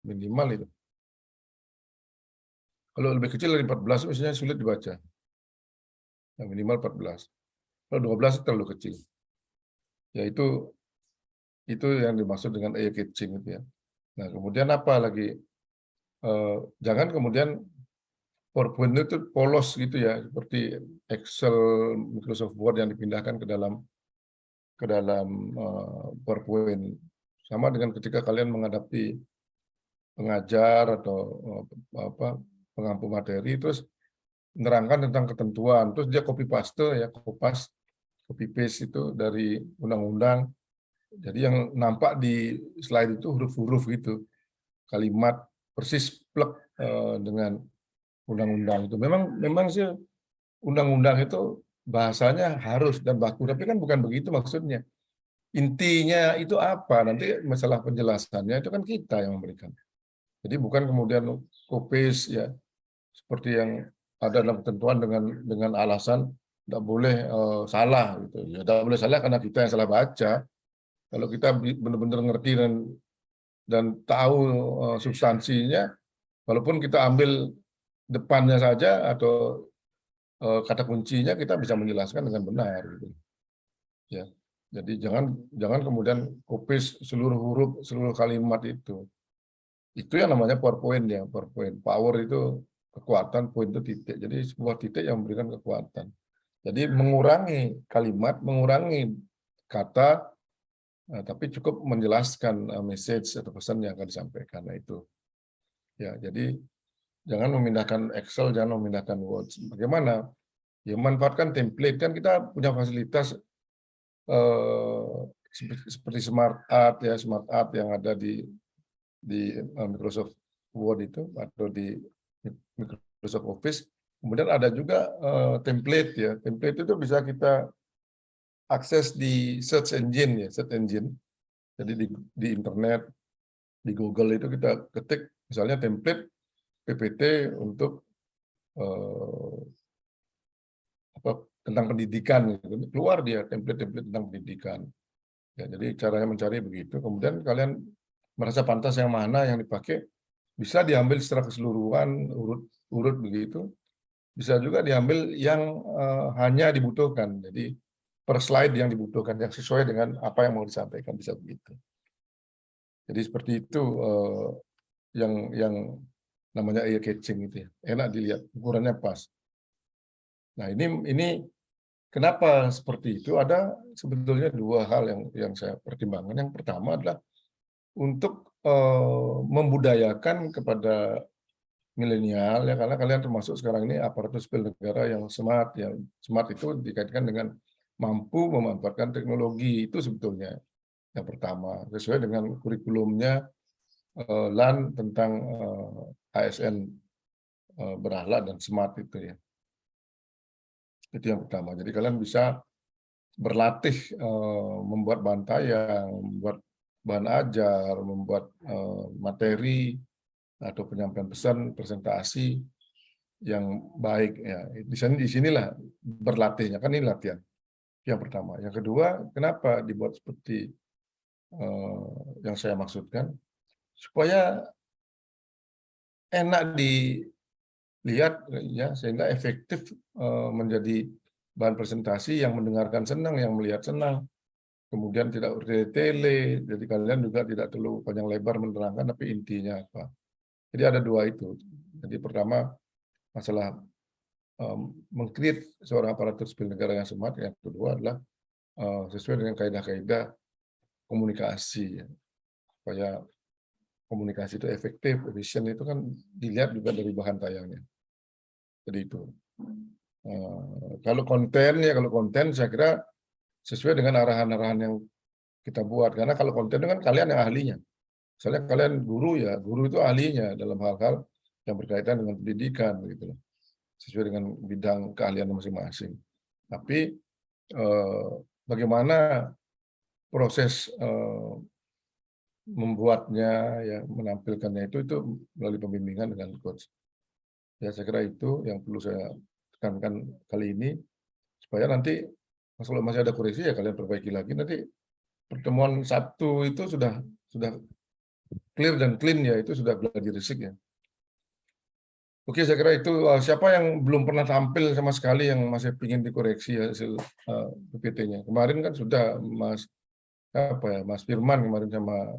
minimal itu. Kalau lebih kecil dari 14 misalnya sulit dibaca. Yang minimal 14. Kalau 12 itu terlalu kecil. Ya itu yang dimaksud dengan eye catching itu ya. Nah, kemudian apa lagi? Jangan kemudian PowerPoint itu polos gitu ya, seperti Excel, Microsoft Word yang dipindahkan ke dalam PowerPoint. Sama dengan ketika kalian menghadapi pengajar atau apa pengampu materi, terus menerangkan tentang ketentuan, terus dia copy paste ya, copy paste itu dari undang-undang. Jadi yang nampak di slide itu huruf-huruf gitu, kalimat persis plek dengan undang-undang itu. Memang sih undang-undang itu bahasanya harus dan baku, tapi kan bukan begitu maksudnya. Intinya itu apa? Nanti masalah penjelasannya itu kan kita yang memberikan. Jadi bukan kemudian copy ya seperti yang ada dalam ketentuan dengan alasan tidak boleh salah gitu. Ya tidak boleh salah karena kita yang salah baca. Kalau kita benar-benar ngerti dan tahu substansinya, walaupun kita ambil depannya saja atau kata kuncinya kita bisa menjelaskan dengan benar gitu. Ya. Jadi jangan kemudian copy seluruh huruf, seluruh kalimat itu. Itu yang namanya PowerPoint ya, PowerPoint. Power itu kekuatan, point itu titik. Jadi sebuah titik yang memberikan kekuatan. Jadi mengurangi kalimat, mengurangi kata, tapi cukup menjelaskan message atau pesan yang akan disampaikan. Nah itu. Ya, jadi jangan memindahkan Excel, jangan memindahkan Word. Bagaimana? Ya manfaatkan template. Kan kita punya fasilitas seperti Smart Art ya, Smart Art yang ada di Microsoft Word itu atau di Microsoft Office. Kemudian ada juga template ya. Template itu bisa kita akses di search engine ya, search engine. Jadi di internet, di Google itu kita ketik misalnya template PPT untuk tentang pendidikan gitu. Keluar dia template-template tentang pendidikan. Ya, jadi caranya mencari begitu. Kemudian kalian merasa pantas yang mana yang dipakai, bisa diambil secara keseluruhan urut begitu. Bisa juga diambil yang hanya dibutuhkan. Jadi per slide yang dibutuhkan yang sesuai dengan apa yang mau disampaikan, bisa begitu. Jadi seperti itu yang namanya eye catching itu ya. Enak dilihat, ukurannya pas. Nah, ini kenapa seperti itu? Ada sebetulnya dua hal yang saya pertimbangkan. Yang pertama adalah untuk membudayakan kepada milenial ya, karena kalian termasuk sekarang ini aparatur sipil negara yang smart. Yang smart itu dikaitkan dengan mampu memanfaatkan teknologi, itu sebetulnya yang pertama sesuai dengan kurikulumnya LAN tentang ASN berakhlak dan smart itu ya. Itu yang pertama. Jadi kalian bisa berlatih membuat bahan tayang, membuat bahan ajar, membuat materi atau penyampaian pesan, presentasi yang baik ya. Di sinilah berlatihnya, kan ini latihan. Yang pertama. Yang kedua, kenapa dibuat seperti yang saya maksudkan? Supaya enak dilihat ya, sehingga efektif menjadi bahan presentasi, yang mendengarkan senang, yang melihat senang. Kemudian tidak bertele-tele, jadi kalian juga tidak terlalu panjang lebar menerangkan, tapi intinya apa. Jadi ada dua itu. Jadi pertama, masalah meng-create seorang aparatur sipil negara yang smart. Yang kedua adalah sesuai dengan kaidah-kaidah komunikasi. Ya. Supaya komunikasi itu efektif, efisien, itu kan dilihat juga dari bahan tayangnya. Jadi itu. Kalau konten saya kira sesuai dengan arahan-arahan yang kita buat. Karena kalau konten itu kan kalian yang ahlinya. Misalnya kalian guru ya, guru itu ahlinya dalam hal-hal yang berkaitan dengan pendidikan, gitu loh. Sesuai dengan bidang keahlian masing-masing. Tapi bagaimana proses membuatnya, ya menampilkannya itu melalui pembimbingan dengan coach. Ya saya kira itu yang perlu saya tekankan kali ini, supaya nanti kalau masih ada koreksi ya kalian perbaiki lagi. Nanti pertemuan Sabtu itu sudah clear dan clean ya, itu sudah gladi resik ya. Oke, saya kira itu. Siapa yang belum pernah tampil sama sekali yang masih ingin dikoreksi hasil PPT-nya? Kemarin kan sudah Mas Mas Firman kemarin sama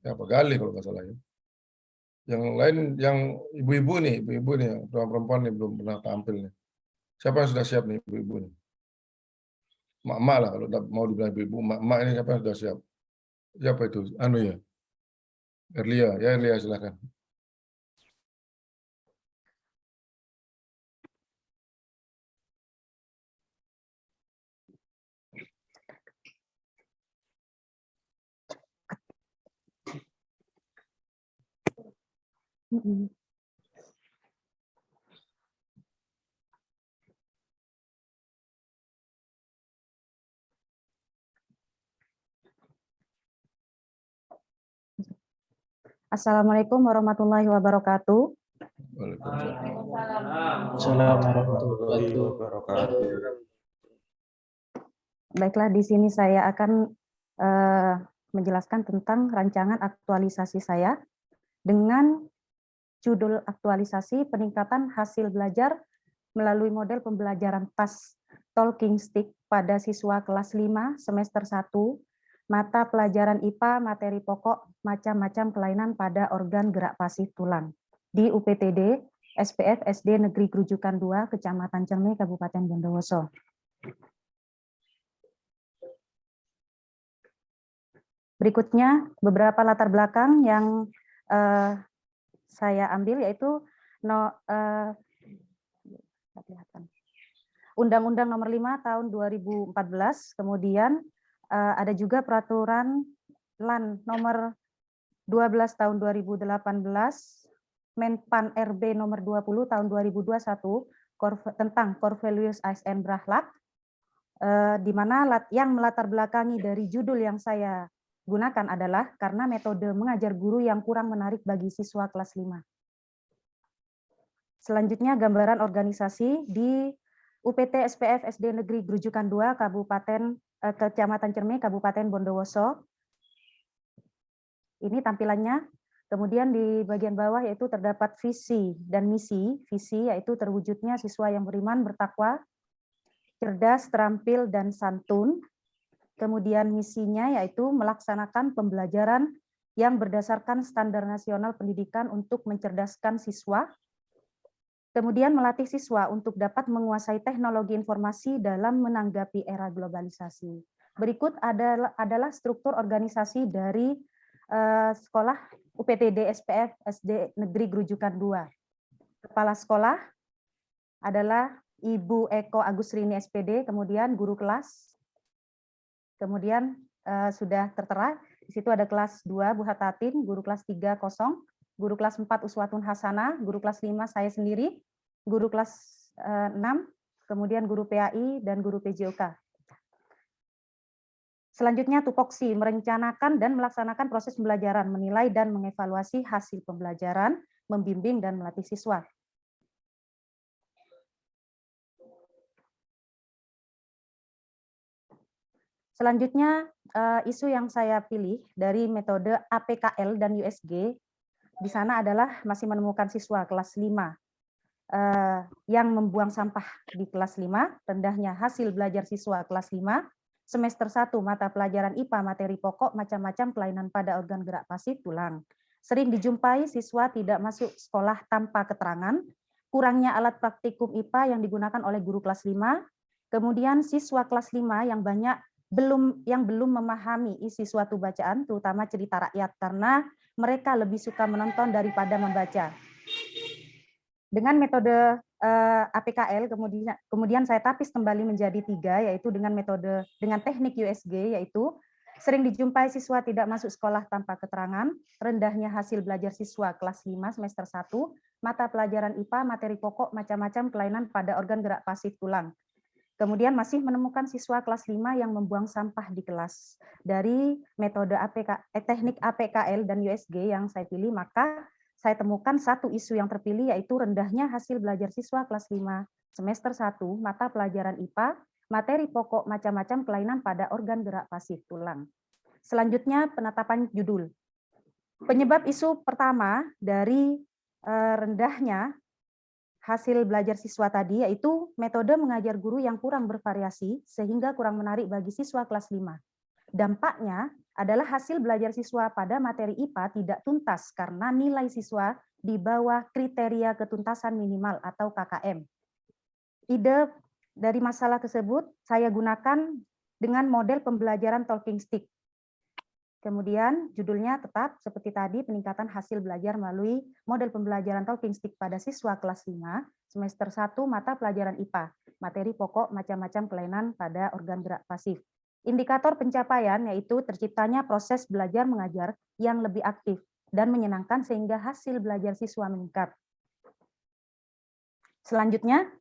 Gali kalau nggak salah ya. Yang lain yang ibu-ibu nih, perempuan nih belum pernah tampil nih. Siapa yang sudah siap nih ibu-ibu nih? Mak-mak lah kalau mau dibilang ibu-ibu, mak-mak ini siapa yang sudah siap? Siapa itu? Anu ya, Erlia silakan. Assalamualaikum warahmatullahi wabarakatuh. Assalamualaikum warahmatullahi wabarakatuh. Baiklah, di sini saya akan menjelaskan tentang rancangan aktualisasi saya dengan judul aktualisasi peningkatan hasil belajar melalui model pembelajaran TAS Talking Stick pada siswa kelas 5 semester 1 mata pelajaran IPA materi pokok macam-macam kelainan pada organ gerak pasif tulang di UPTD SPF SD Negeri Grujukan 2 Kecamatan Cerme Kabupaten Bondowoso. Berikutnya beberapa latar belakang yang saya ambil yaitu Undang-Undang Nomor 5 Tahun 2014, kemudian ada juga Peraturan LAN Nomor 12 Tahun 2018, Menpan RB Nomor 20 Tahun 2021 tentang core values ASN berahlak, di mana yang melatar belakangi dari judul yang saya gunakan adalah karena metode mengajar guru yang kurang menarik bagi siswa kelas 5. Selanjutnya gambaran organisasi di UPT SPF SD Negeri Grujukan 2 Kecamatan Cerme Kabupaten Bondowoso. Ini tampilannya. Kemudian di bagian bawah yaitu terdapat visi dan misi. Visi yaitu terwujudnya siswa yang beriman, bertakwa, cerdas, terampil, dan santun. Kemudian misinya yaitu melaksanakan pembelajaran yang berdasarkan standar nasional pendidikan untuk mencerdaskan siswa. Kemudian melatih siswa untuk dapat menguasai teknologi informasi dalam menanggapi era globalisasi. Berikut adalah struktur organisasi dari sekolah UPTD SPF SD Negeri Grujukan 2. Kepala sekolah adalah Ibu Eko Agusrini SPD, kemudian guru kelas, kemudian sudah tertera, di situ ada kelas 2 Bu Hatatin, guru kelas 3 kosong, guru kelas 4 Uswatun Hasanah, guru kelas 5 saya sendiri, guru kelas 6, kemudian guru PAI, dan guru PJOK. Selanjutnya tupoksi, merencanakan dan melaksanakan proses pembelajaran, menilai dan mengevaluasi hasil pembelajaran, membimbing dan melatih siswa. Selanjutnya, isu yang saya pilih dari metode APKL dan USG, di sana adalah masih menemukan siswa kelas 5 yang membuang sampah di kelas 5, rendahnya hasil belajar siswa kelas 5, semester 1 mata pelajaran IPA materi pokok macam-macam kelainan pada organ gerak pasif tulang. Sering dijumpai siswa tidak masuk sekolah tanpa keterangan, kurangnya alat praktikum IPA yang digunakan oleh guru kelas 5, kemudian siswa kelas 5 yang belum memahami isi suatu bacaan, terutama cerita rakyat, karena mereka lebih suka menonton daripada membaca. Dengan metode APKL, kemudian saya tapis kembali menjadi 3, yaitu dengan teknik USG, yaitu sering dijumpai siswa tidak masuk sekolah tanpa keterangan, rendahnya hasil belajar siswa kelas 5 semester 1, mata pelajaran IPA, materi pokok, macam-macam kelainan pada organ gerak pasif tulang. Kemudian masih menemukan siswa kelas 5 yang membuang sampah di kelas. Dari metode teknik APKL dan USG yang saya pilih, maka saya temukan satu isu yang terpilih, yaitu rendahnya hasil belajar siswa kelas 5 semester 1 mata pelajaran IPA, materi pokok macam-macam kelainan pada organ gerak pasif tulang. Selanjutnya penetapan judul. Penyebab isu pertama dari rendahnya hasil belajar siswa tadi yaitu metode mengajar guru yang kurang bervariasi sehingga kurang menarik bagi siswa kelas 5. Dampaknya adalah hasil belajar siswa pada materi IPA tidak tuntas karena nilai siswa di bawah kriteria ketuntasan minimal atau KKM. Ide dari masalah tersebut saya gunakan dengan model pembelajaran talking stick. Kemudian judulnya tetap seperti tadi, peningkatan hasil belajar melalui model pembelajaran talking stick pada siswa kelas 5, semester 1 mata pelajaran IPA, materi pokok macam-macam kelainan pada organ gerak pasif. Indikator pencapaian yaitu terciptanya proses belajar mengajar yang lebih aktif dan menyenangkan sehingga hasil belajar siswa meningkat. Selanjutnya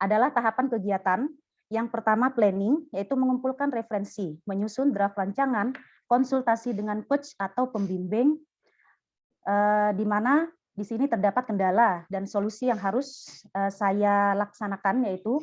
adalah tahapan kegiatan. Yang pertama planning, yaitu mengumpulkan referensi, menyusun draft rancangan, konsultasi dengan coach atau pembimbing, di mana di sini terdapat kendala dan solusi yang harus saya laksanakan, yaitu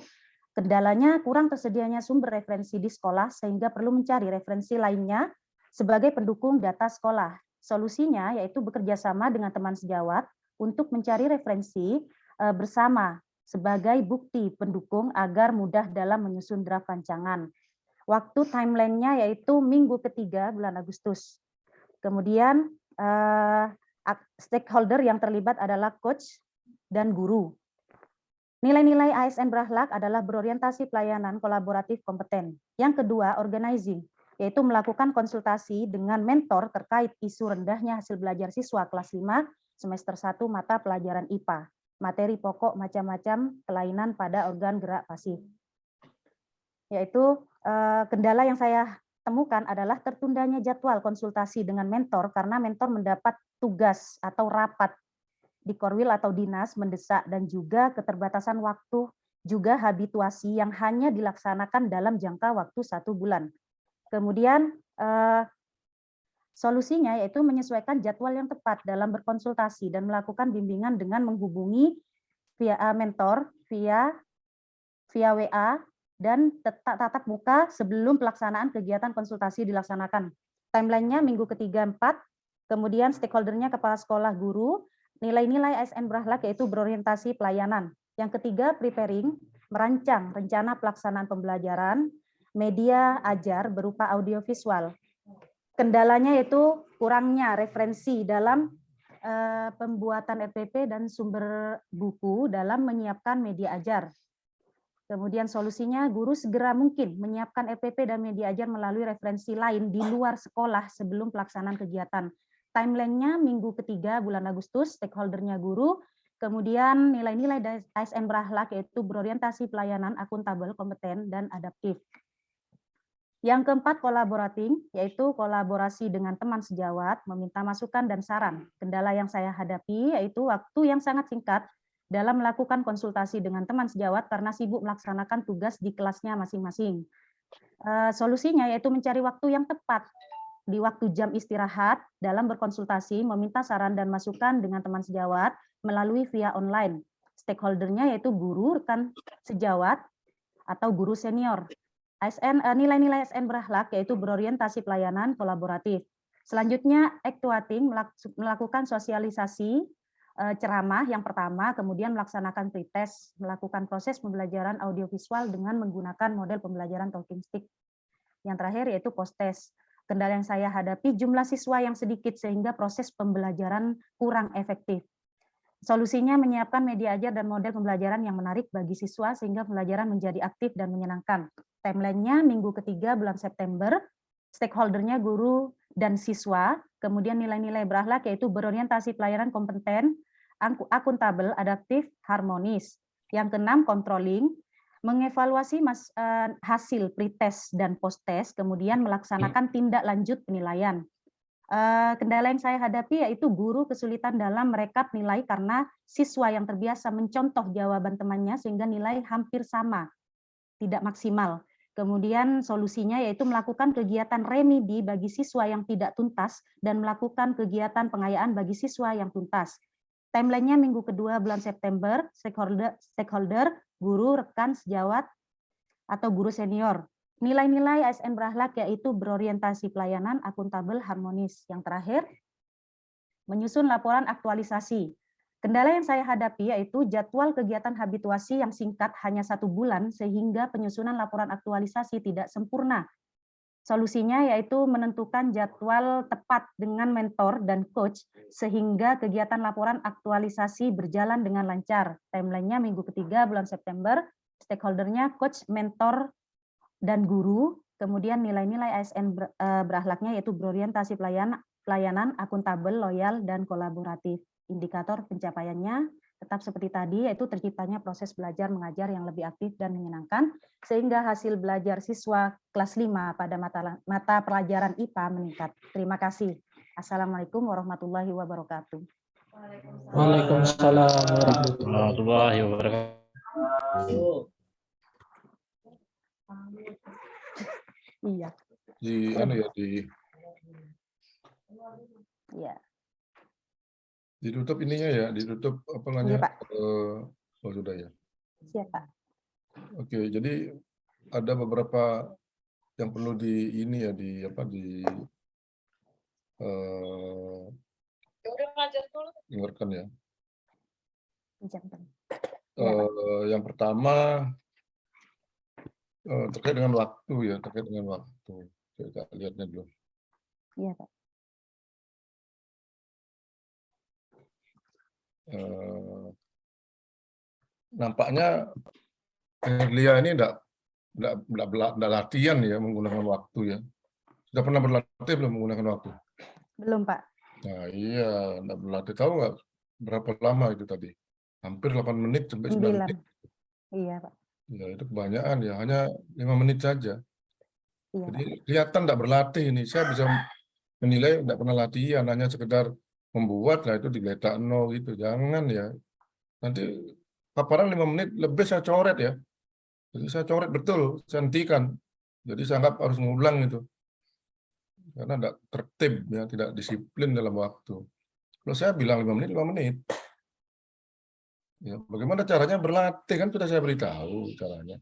kendalanya kurang tersedianya sumber referensi di sekolah sehingga perlu mencari referensi lainnya sebagai pendukung data sekolah. Solusinya yaitu bekerja sama dengan teman sejawat untuk mencari referensi bersama sebagai bukti pendukung agar mudah dalam menyusun draft rancangan. Waktu timeline-nya yaitu minggu ketiga bulan Agustus. Kemudian stakeholder yang terlibat adalah coach dan guru. Nilai-nilai ASN berakhlak adalah berorientasi pelayanan kolaboratif kompeten. Yang kedua, organizing, yaitu melakukan konsultasi dengan mentor terkait isu rendahnya hasil belajar siswa kelas 5 semester 1 mata pelajaran IPA. Materi pokok macam-macam kelainan pada organ gerak pasif. Yaitu kendala yang saya temukan adalah tertundanya jadwal konsultasi dengan mentor karena mentor mendapat tugas atau rapat di Korwil atau dinas mendesak dan juga keterbatasan waktu juga habituasi yang hanya dilaksanakan dalam jangka waktu 1 bulan. Kemudian solusinya yaitu menyesuaikan jadwal yang tepat dalam berkonsultasi dan melakukan bimbingan dengan menghubungi via mentor, via WA, dan tatap muka sebelum pelaksanaan kegiatan konsultasi dilaksanakan. Timeline-nya minggu ketiga 4, kemudian stakeholder-nya kepala sekolah, guru, nilai-nilai ASN berakhlak yaitu berorientasi pelayanan. Yang ketiga, preparing, merancang rencana pelaksanaan pembelajaran, media ajar berupa audiovisual. Kendalanya yaitu kurangnya referensi dalam pembuatan RPP dan sumber buku dalam menyiapkan media ajar. Kemudian solusinya guru segera mungkin menyiapkan RPP dan media ajar melalui referensi lain di luar sekolah sebelum pelaksanaan kegiatan. Timeline-nya minggu ketiga bulan Agustus, stakeholder-nya guru, kemudian nilai-nilai ASN berakhlak yaitu berorientasi pelayanan, akuntabel, kompeten, dan adaptif. Yang keempat, collaborating, yaitu kolaborasi dengan teman sejawat, meminta masukan dan saran. Kendala yang saya hadapi yaitu waktu yang sangat singkat dalam melakukan konsultasi dengan teman sejawat karena sibuk melaksanakan tugas di kelasnya masing-masing. Solusinya yaitu mencari waktu yang tepat di waktu jam istirahat dalam berkonsultasi, meminta saran dan masukan dengan teman sejawat melalui via online. Stakeholder-nya yaitu guru, rekan sejawat, atau guru senior. Nilai-nilai ASN berakhlak yaitu berorientasi pelayanan kolaboratif. Selanjutnya, actuating, melakukan sosialisasi ceramah yang pertama, kemudian melaksanakan pretest, melakukan proses pembelajaran audiovisual dengan menggunakan model pembelajaran talking stick. Yang terakhir yaitu post-test. Kendala yang saya hadapi jumlah siswa yang sedikit sehingga proses pembelajaran kurang efektif. Solusinya menyiapkan media ajar dan model pembelajaran yang menarik bagi siswa sehingga pembelajaran menjadi aktif dan menyenangkan. Timeline-nya minggu ketiga bulan September, stakeholder-nya guru dan siswa, kemudian nilai-nilai berakhlak yaitu berorientasi pelayanan kompeten, akuntabel, adaptif, harmonis. Yang keenam, controlling, mengevaluasi hasil pretest dan post-test, kemudian melaksanakan tindak lanjut penilaian. Kendala yang saya hadapi yaitu guru kesulitan dalam merekap nilai karena siswa yang terbiasa mencontoh jawaban temannya sehingga nilai hampir sama, tidak maksimal. Kemudian solusinya yaitu melakukan kegiatan remedi bagi siswa yang tidak tuntas dan melakukan kegiatan pengayaan bagi siswa yang tuntas. Timeline-nya minggu kedua bulan September, stakeholder, guru, rekan sejawat, atau guru senior. Nilai-nilai ASN berakhlak yaitu berorientasi pelayanan, akuntabel, harmonis. Yang terakhir, menyusun laporan aktualisasi. Kendala yang saya hadapi yaitu jadwal kegiatan habituasi yang singkat hanya 1 bulan sehingga penyusunan laporan aktualisasi tidak sempurna. Solusinya yaitu menentukan jadwal tepat dengan mentor dan coach sehingga kegiatan laporan aktualisasi berjalan dengan lancar. Timeline-nya minggu ketiga bulan September, stakeholder-nya coach, mentor, dan guru. Kemudian nilai-nilai ASN berakhlaknya yaitu berorientasi pelayanan, akuntabel, loyal, dan kolaboratif. Indikator pencapaiannya tetap seperti tadi, yaitu terciptanya proses belajar mengajar yang lebih aktif dan menyenangkan, sehingga hasil belajar siswa kelas 5 pada mata pelajaran IPA meningkat. Terima kasih. Assalamualaikum warahmatullahi wabarakatuh. Waalaikumsalam warahmatullahi wabarakatuh. Iya. Iya. Ditutup ininya ya, ditutup apa namanya? Iya, Pak. Oh, sudah ya. Siap, Pak. Oke, jadi ada beberapa yang perlu di ini ya, di apa dengarkan ya. Yang pertama terkait dengan waktu ya, terkait dengan waktu. Kita lihatnya dulu. Iya, Pak. Nampaknya Herlia ini enggak latihan ya menggunakan waktu ya. Sudah pernah berlatih belum menggunakan waktu? Belum, Pak. Nah, iya, enggak berlatih. Tahu nggak berapa lama itu tadi? Hampir 8 menit sampai 9 menit. Iya, Pak. Ya, itu kebanyakan ya, hanya 5 menit saja. Iya, jadi kelihatan enggak berlatih ini. Saya bisa menilai enggak pernah latihan, hanya sekedar membuat, lah itu digeletak nol gitu. Jangan ya. Nanti paparan 5 menit lebih saya coret ya. Jadi saya coret betul, saya hentikan. Jadi saya anggap harus ngulang itu. Karena tidak tertib, ya, tidak disiplin dalam waktu. Kalau saya bilang 5 menit, 5 menit. Ya, bagaimana caranya berlatih, kan sudah saya beritahu caranya.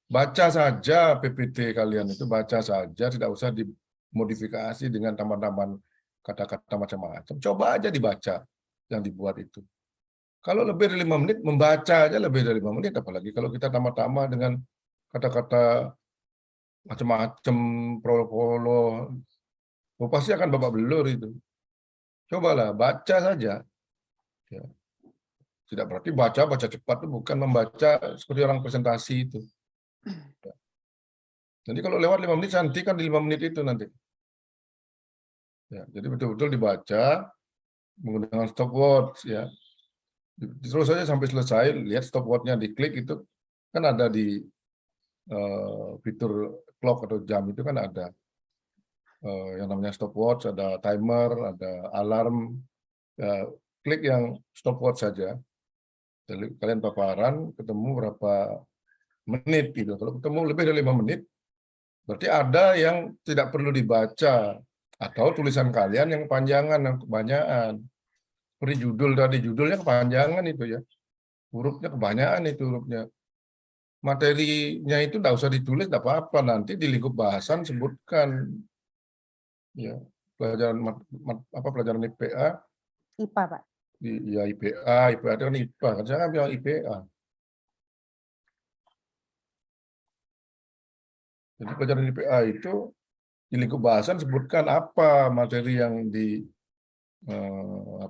Baca saja PPT kalian itu, baca saja, tidak usah dimodifikasi dengan tambahan-tambahan kata-kata macam-macam. Coba aja dibaca yang dibuat itu. Kalau lebih dari 5 menit, membaca aja lebih dari 5 menit, apalagi kalau kita tambah-tambah dengan kata-kata macam-macam, prolo-prolo, pasti akan babak belur itu. Cobalah, baca saja. Ya. Tidak berarti baca cepat itu bukan membaca seperti orang presentasi itu. Ya. Jadi kalau lewat 5 menit, hentikan di 5 menit itu nanti. Ya, jadi betul-betul dibaca menggunakan stopwatch ya. Terus saja sampai selesai, lihat stopwatch-nya, diklik itu kan ada di fitur clock atau jam itu kan ada yang namanya stopwatch, ada timer, ada alarm. Ya, klik yang stopwatch saja. Jadi kalian paparan ketemu berapa menit gitu. Kalau ketemu lebih dari 5 menit, berarti ada yang tidak perlu dibaca atau tulisan kalian yang kepanjangan, yang kebanyakan. Seperti judul tadi, judulnya kepanjangan itu ya. Hurufnya kebanyakan itu hurufnya. Materinya itu tidak usah ditulis, tidak apa-apa. Nanti di lingkup bahasan sebutkan. Ya, pelajaran IPA. IPA, Pak. Ya IPA itu kan IPA. Kan saya kan bilang IPA. Jadi pelajaran IPA itu di lingkup bahasan sebutkan apa materi yang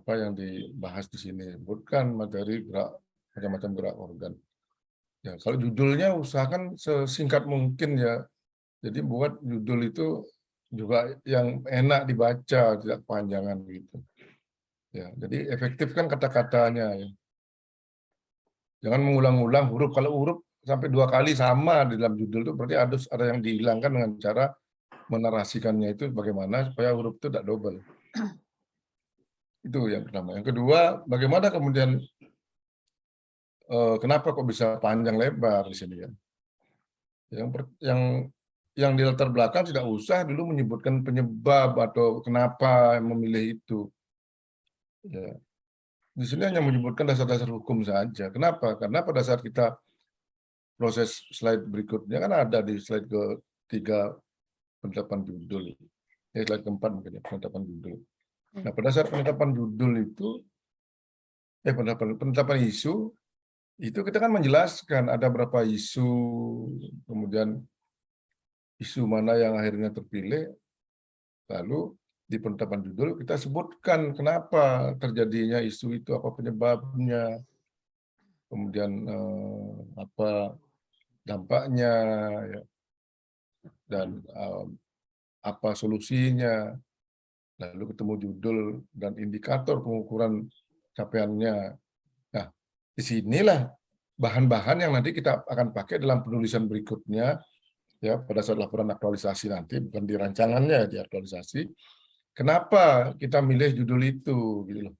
yang dibahas di sini. Sebutkan materi gerak macam-macam gerak organ. Ya, kalau judulnya usahakan sesingkat mungkin ya. Jadi buat judul itu juga yang enak dibaca, tidak kepanjangan gitu. Ya, jadi efektif kan kata-katanya ya. Jangan mengulang-ulang huruf. Kalau huruf sampai 2 kali sama di dalam judul itu berarti ada yang dihilangkan dengan cara menarasikannya itu bagaimana supaya huruf itu tidak double. Itu yang pertama. Yang kedua, bagaimana kemudian kenapa kok bisa panjang lebar di sini ya? Yang di latar belakang tidak usah dulu menyebutkan penyebab atau kenapa memilih itu. Ya. Di sini hanya menyebutkan dasar-dasar hukum saja. Kenapa? Karena pada saat kita proses slide berikutnya kan ada di slide ke-3 penetapan judul. Slide ke-4 mungkin ya, penetapan judul. Nah, pada saat penetapan judul itu, penetapan isu, itu kita kan menjelaskan ada berapa isu, kemudian isu mana yang akhirnya terpilih, lalu di penetapan judul kita sebutkan kenapa terjadinya isu itu, apa penyebabnya, kemudian apa dampaknya, ya, dan apa solusinya, lalu ketemu judul dan indikator pengukuran capaiannya. Nah, disinilah bahan-bahan yang nanti kita akan pakai dalam penulisan berikutnya, ya, pada saat laporan aktualisasi nanti, bukan di rancangannya, di aktualisasi. Kenapa kita milih judul itu, gitu loh.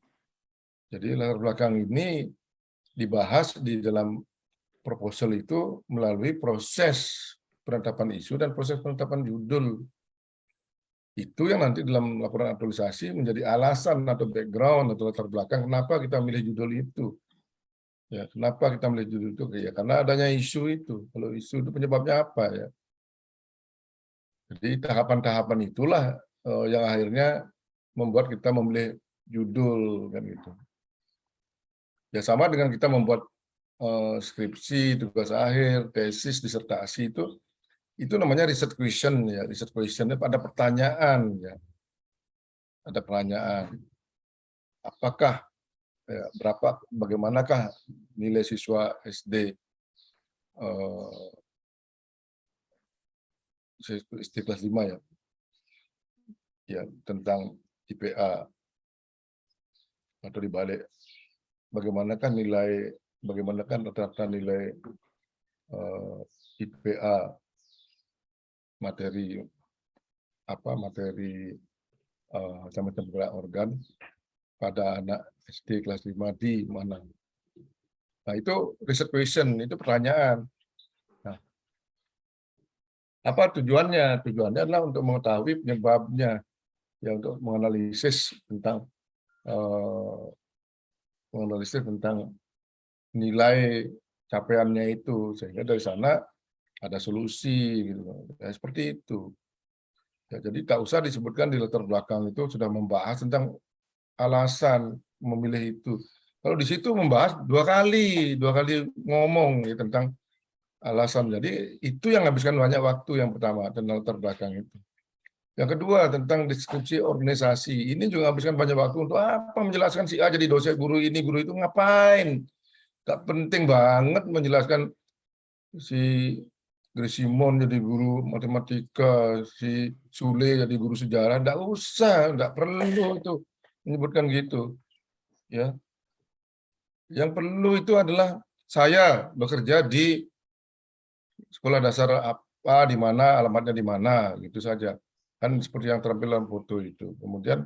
Jadi latar belakang ini dibahas di dalam proposal itu melalui proses penetapan isu dan proses penetapan judul. Itu yang nanti dalam laporan aktualisasi menjadi alasan atau background atau latar belakang kenapa kita milih judul itu. Ya, kenapa kita milih judul itu? Ya, karena adanya isu itu. Kalau isu itu penyebabnya apa, ya? Jadi tahapan-tahapan itulah yang akhirnya membuat kita memilih judul, kan gitu. Ya sama dengan kita membuat skripsi, tugas akhir, tesis, disertasi itu namanya research question, ya. Research question itu ada pertanyaan, ya. Ada pertanyaan. Apakah, ya, bagaimanakah nilai siswa SD kelas 5, ya. Ya, tentang IPA, atau dibalik bagaimanakah rata-rata nilai IPA materi macam-macam gerak organ pada anak SD kelas 5 di mana. Nah, itu research question, itu pertanyaan. Nah, apa tujuannya? Tujuannya adalah untuk mengetahui penyebabnya, ya, untuk menganalisis tentang nilai capaiannya itu, sehingga dari sana ada solusi, gitu. Ya, seperti itu. Ya, jadi tak usah disebutkan di latar belakang itu sudah membahas tentang alasan memilih itu. Kalau di situ membahas dua kali ngomong, ya, tentang alasan. Jadi itu yang habiskan banyak waktu yang pertama tentang latar belakang itu. Yang kedua tentang deskripsi organisasi. Ini juga habiskan banyak waktu untuk apa menjelaskan si A jadi dosen, guru ini, guru itu, ngapain? Gak penting banget menjelaskan si Simon jadi guru matematika, si Sule jadi guru sejarah. Nggak usah, nggak perlu itu menyebutkan gitu. Ya, yang perlu itu adalah saya bekerja di sekolah dasar apa, di mana, alamatnya di mana, gitu saja. Kan seperti yang terampil dalam foto itu. Kemudian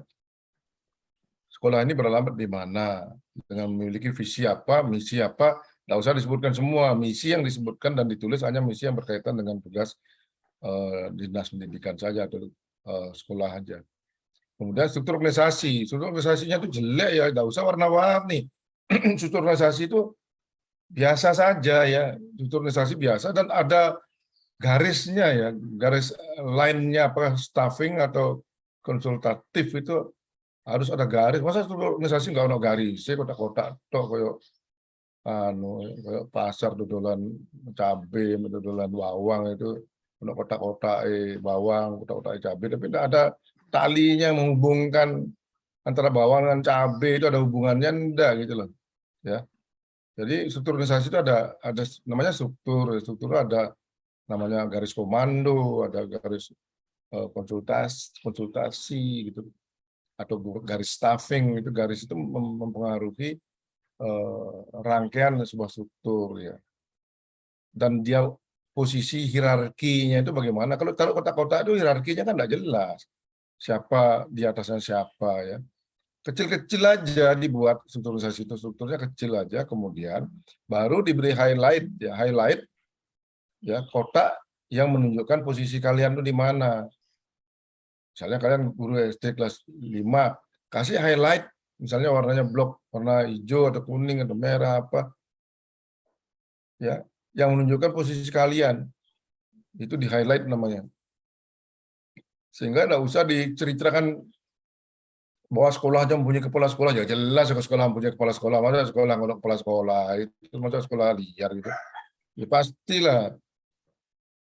sekolah ini beralamat di mana, dengan memiliki visi apa, misi apa. Nggak usah disebutkan semua. Misi yang disebutkan dan ditulis hanya misi yang berkaitan dengan tugas dinas pendidikan saja atau sekolah aja. Kemudian struktur organisasi. Struktur organisasinya itu jelek, ya, nggak usah warna-warni. Struktur organisasi itu biasa saja, ya. Struktur organisasi biasa dan ada garisnya, ya, garis line-nya, apa staffing atau konsultatif itu harus ada garis. Masa struktur organisasi nggak ada garis? Saya kotak-kotak tok koyo koyo pasar dodolan cabe, dodolan bawang itu ono kotak-kotak bawang, kotak-kotak cabe, tapi tidak ada talinya yang menghubungkan antara bawang dan cabe, itu ada hubungannya enggak, gitu loh, ya. Jadi struktur organisasi itu ada namanya struktur ada namanya garis komando, ada garis konsultasi gitu, atau garis staffing. Itu garis itu mempengaruhi rangkaian sebuah struktur, ya. Dan dia posisi hierarkinya itu bagaimana? Kalau taruh kotak-kotak itu hierarkinya kan tidak jelas. Siapa di atasnya siapa, ya. Kecil-kecil aja dibuat strukturisasi itu, strukturnya kecil aja, kemudian baru diberi highlight, ya, ya, kotak yang menunjukkan posisi kalian itu di mana. Misalnya kalian guru SD kelas 5, kasih highlight, misalnya warnanya blok, warna hijau atau kuning atau merah apa. Ya, yang menunjukkan posisi kalian. Itu di highlight namanya. Sehingga nggak usah diceritakan bahwa sekolah aja mempunyai kepala sekolah, ya jelas sekolah mempunyai kepala sekolah, masa sekolah nggak ada kepala sekolah, itu masa sekolah liar gitu. Ya pastilah,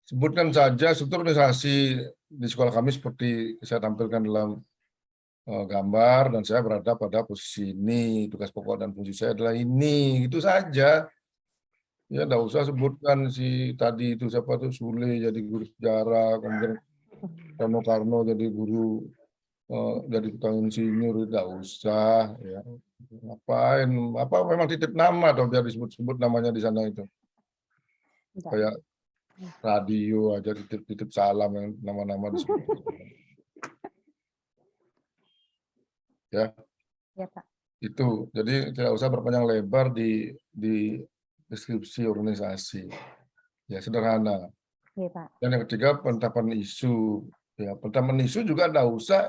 sebutkan saja struktur organisasi di sekolah kami seperti saya tampilkan dalam gambar, dan saya berada pada posisi ini, tugas pokok dan fungsi saya adalah ini, itu saja. Ya nggak usah sebutkan si tadi itu siapa tuh Sule jadi guru sejarah, kemudian Rano Karno jadi guru jadi tukang insinyur, tidak usah ya. Ngapain? Apa memang titip nama atau biar disebut-sebut namanya di sana itu? Enggak. Kayak radio aja titip-titip salam yang nama-nama disebut. Ya, Ya, Pak. itu. Jadi tidak usah berpanjang lebar di deskripsi organisasi. Ya, sederhana. Iya, Pak. Dan yang ketiga, penetapan isu. Ya, penetapan isu juga tidak usah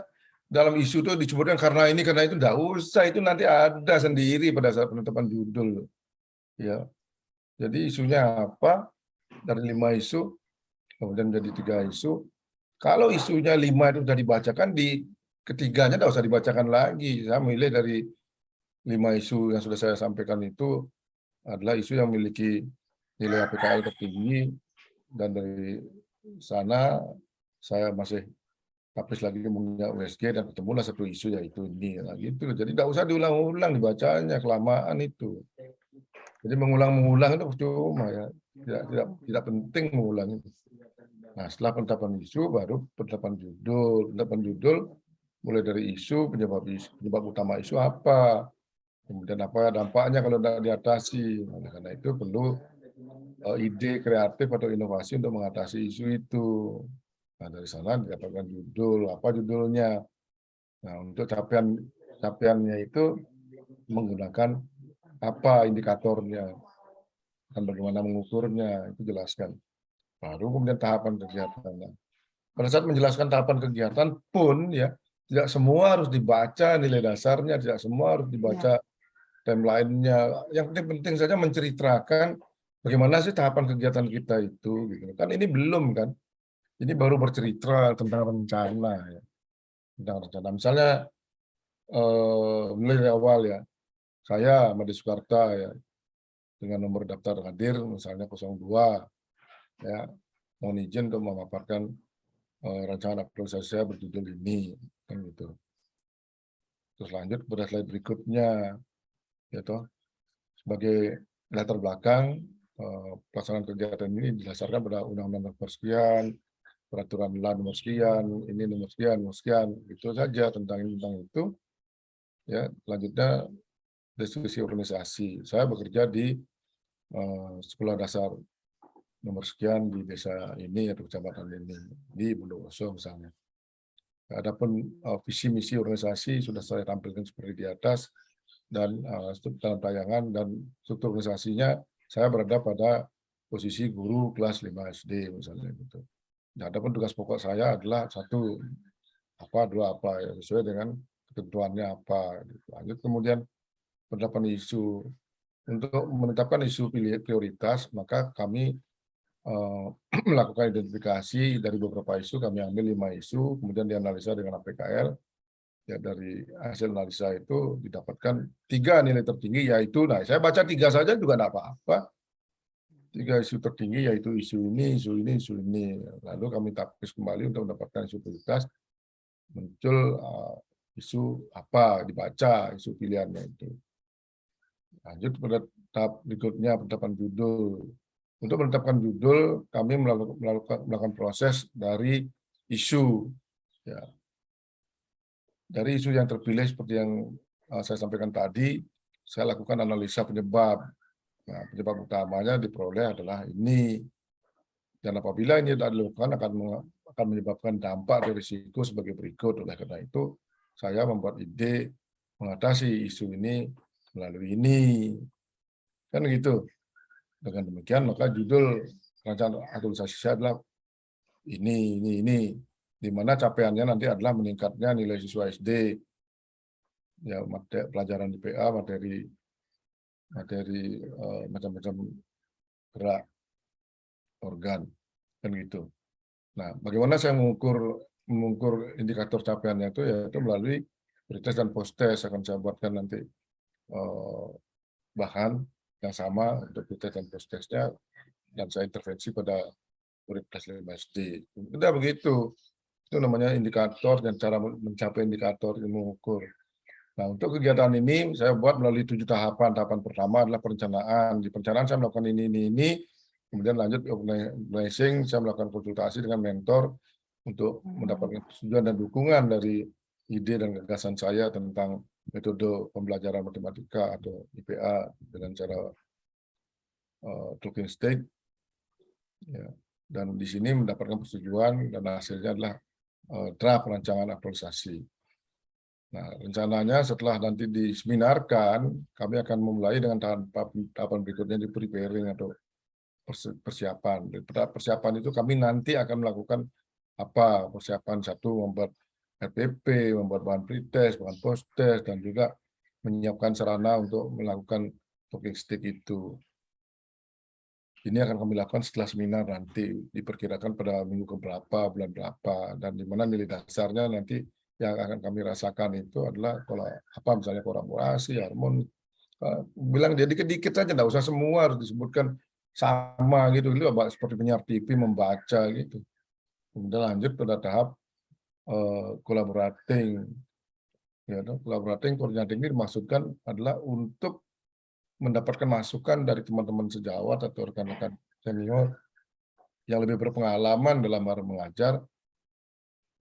dalam isu itu disebutkan karena ini karena itu, tidak usah, itu nanti ada sendiri pada saat penetapan judul. Ya, jadi isunya apa? Dari 5 isu, kemudian jadi 3 isu. Kalau isunya 5 itu sudah dibacakan, di ketiganya tidak usah dibacakan lagi. Saya milih dari 5 isu yang sudah saya sampaikan itu adalah isu yang memiliki nilai APKL tertinggi, dan dari sana saya masih tapis lagi punya USG dan ketemulah satu isu yaitu ini, nah, gitu. Jadi tidak usah diulang-ulang dibacanya, kelamaan itu. Jadi mengulang-mengulang itu cuma ya, tidak penting mengulang itu. Nah, setelah penetapan isu baru penetapan judul. Penetapan judul mulai dari isu, penyebab utama isu apa, kemudian apa dampaknya kalau tidak diatasi. Nah, karena itu perlu ide kreatif atau inovasi untuk mengatasi isu itu. Nah, dari sana didapatkan judul, apa judulnya. Nah, untuk capaiannya itu menggunakan apa indikatornya dan bagaimana mengukurnya, itu jelaskan. Baru kemudian tahapan kegiatannya. Pada saat menjelaskan tahapan kegiatan pun ya, tidak semua harus dibaca nilai dasarnya, tidak semua harus dibaca timeline-nya. Yang penting saja menceritakan bagaimana sih tahapan kegiatan kita itu. Gitu. Kan ini belum kan, ini baru bercerita tentang rencana. Ya. Tentang rencana. Misalnya mulai dari awal ya, saya Made Soekarta ya, dengan nomor daftar hadir misalnya 02, ya, mohon izin untuk memaparkan rancangan aktualisasi saya berjudul ini, kan gitu. Terus lanjut pada slide berikutnya, yaitu sebagai latar belakang pelaksanaan kegiatan ini didasarkan pada Undang-Undang nomor sekian, peraturan LAN nomor sekian, ini nomor sekian, itu saja tentang itu. Ya, selanjutnya diskusi organisasi. Saya bekerja di sekolah dasar nomor sekian di desa ini atau kecamatan ini di Bondowoso misalnya. Adapun visi misi organisasi sudah saya tampilkan seperti di atas, dan dalam tayangan, dan struktur organisasinya saya berada pada posisi guru kelas 5 SD misalnya gitu. Nah, adapun tugas pokok saya adalah 1 apa 2 apa ya, sesuai dengan ketentuannya apa. Gitu. Lanjut kemudian penetapan isu. Untuk menetapkan isu prioritas, maka kami melakukan identifikasi dari beberapa isu, kami ambil 5 isu, kemudian dianalisa dengan APKL. Ya, dari hasil analisa itu didapatkan 3 nilai tertinggi, yaitu, nah saya baca 3 saja juga tidak apa-apa. 3 isu tertinggi yaitu isu ini, isu ini, isu ini. Lalu kami tapis kembali untuk mendapatkan isu prioritas, muncul isu apa, dibaca isu pilihannya itu. Lanjut pada tahap berikutnya, penetapan judul. Untuk menetapkan judul, kami melakukan proses dari isu. Ya. Dari isu yang terpilih seperti yang saya sampaikan tadi, saya lakukan analisa penyebab. Nah, penyebab utamanya diperoleh adalah ini. Dan apabila ini tidak dilakukan akan menyebabkan dampak dan risiko sebagai berikut. Oleh karena itu, saya membuat ide mengatasi isu ini melalui ini. Kan gitu. Dengan demikian, maka judul rancangan aktualisasi saya adalah ini. Di mana capaiannya nanti adalah meningkatnya nilai siswa SD, ya, pelajaran IPA, materi macam-macam gerak organ, kan gitu. Nah, bagaimana saya mengukur indikator capaiannya itu, yaitu melalui pretest dan post-test. Akan saya buatkan nanti bahan yang sama untuk pretest dan post-testnya, dan saya intervensi pada murid kelas 5 SD. Udah begitu. Itu namanya indikator dan cara mencapai indikator mengukur. Nah, untuk kegiatan ini saya buat melalui 7 tahapan. Tahapan pertama adalah perencanaan. Di perencanaan saya melakukan ini. Kemudian lanjut ke organizing, saya melakukan konsultasi dengan mentor untuk mendapatkan persetujuan dan dukungan dari ide dan gagasan saya tentang metode pembelajaran matematika atau IPA dengan cara talking stick. Ya. Dan di sini mendapatkan persetujuan dan hasilnya adalah draft rancangan aktualisasi. Nah, rencananya setelah nanti diseminarkan, kami akan memulai dengan tahapan berikutnya di preparing atau persiapan. Di persiapan itu kami nanti akan melakukan apa? Persiapan satu, membuat RPP, membuat bahan pretest, bahan post-test, dan juga menyiapkan sarana untuk melakukan talking stick itu. Ini akan kami lakukan setelah seminar nanti, diperkirakan pada minggu keberapa, bulan berapa, dan di mana nilai dasarnya nanti yang akan kami rasakan itu adalah kalau apa misalnya kolaborasi, harmoni, bilang dia dikit-dikit saja, nggak usah semua harus disebutkan sama gitu, itu seperti penyiar TV membaca gitu. Kemudian lanjut pada tahap collaborating. Ya, collaborating, coordinating ini dimaksudkan adalah untuk mendapatkan masukan dari teman-teman sejawat atau rekan-rekan senior yang lebih berpengalaman dalam hal mengajar.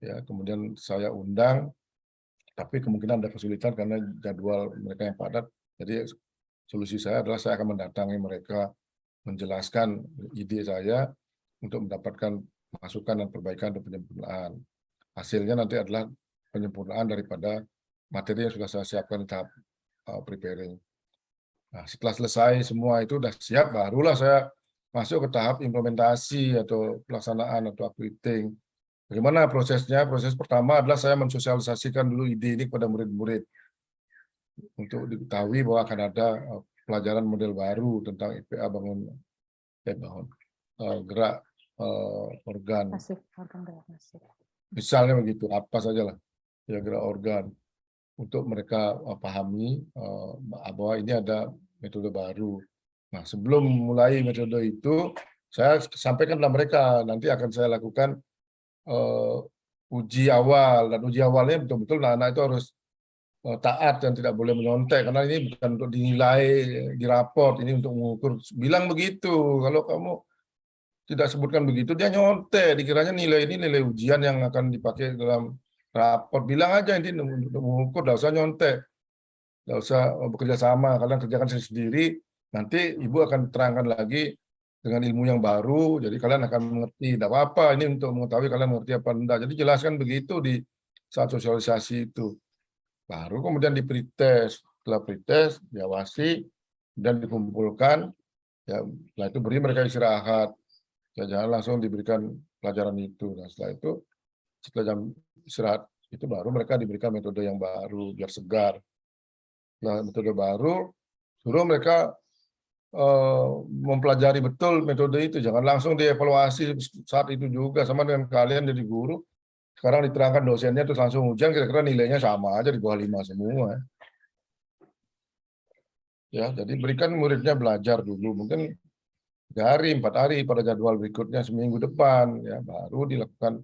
Ya, kemudian saya undang, tapi kemungkinan ada kesulitan karena jadwal mereka yang padat. Jadi solusi saya adalah saya akan mendatangi mereka, menjelaskan ide saya untuk mendapatkan masukan dan perbaikan dan penyempurnaan. Hasilnya nanti adalah penyempurnaan daripada materi yang sudah saya siapkan di tahap preparing. Nah, setelah selesai semua itu sudah siap, barulah saya masuk ke tahap implementasi atau pelaksanaan atau updating. Bagaimana prosesnya? Proses pertama adalah saya mensosialisasikan dulu ide ini kepada murid-murid untuk diketahui bahwa akan ada pelajaran model baru tentang IPA gerak organ. Masif, organ gerak masif. Misalnya begitu, apa saja lah ya gerak organ, untuk mereka pahami bahwa ini ada metode baru. Nah, sebelum mulai metode itu, saya sampaikan kepada mereka, nanti akan saya lakukan uji awal, dan uji awalnya betul-betul anak-anak itu harus taat dan tidak boleh menyontek, karena ini bukan untuk dinilai di raport, ini untuk mengukur. Bilang begitu, kalau kamu tidak sebutkan begitu, dia nyontek, dikiranya nilai ini nilai ujian yang akan dipakai dalam raport. Bilang aja ini untuk mengukur, tidak usah nyontek, tidak usah bekerja sama, kalian kerjakan sendiri, nanti ibu akan terangkan lagi dengan ilmu yang baru, jadi kalian akan mengerti. Tidak apa-apa, ini untuk mengetahui kalian mengerti apa enggak. Jadi jelaskan begitu di saat sosialisasi itu. Baru kemudian di pretest, setelah pretest, diawasi, dan dikumpulkan, ya, setelah itu beri mereka istirahat. Ya, jangan langsung diberikan pelajaran itu. Nah, setelah itu, setelah jam istirahat itu baru mereka diberikan metode yang baru biar segar. Nah, metode baru suruh mereka mempelajari betul metode itu. Jangan langsung dievaluasi saat itu juga, sama dengan kalian jadi guru. Sekarang diterangkan dosennya terus langsung ujian, kira-kira nilainya sama aja di bawah 5 semua. Ya, jadi berikan muridnya belajar dulu, mungkin 3 hari, 4 hari pada jadwal berikutnya seminggu depan, ya baru dilakukan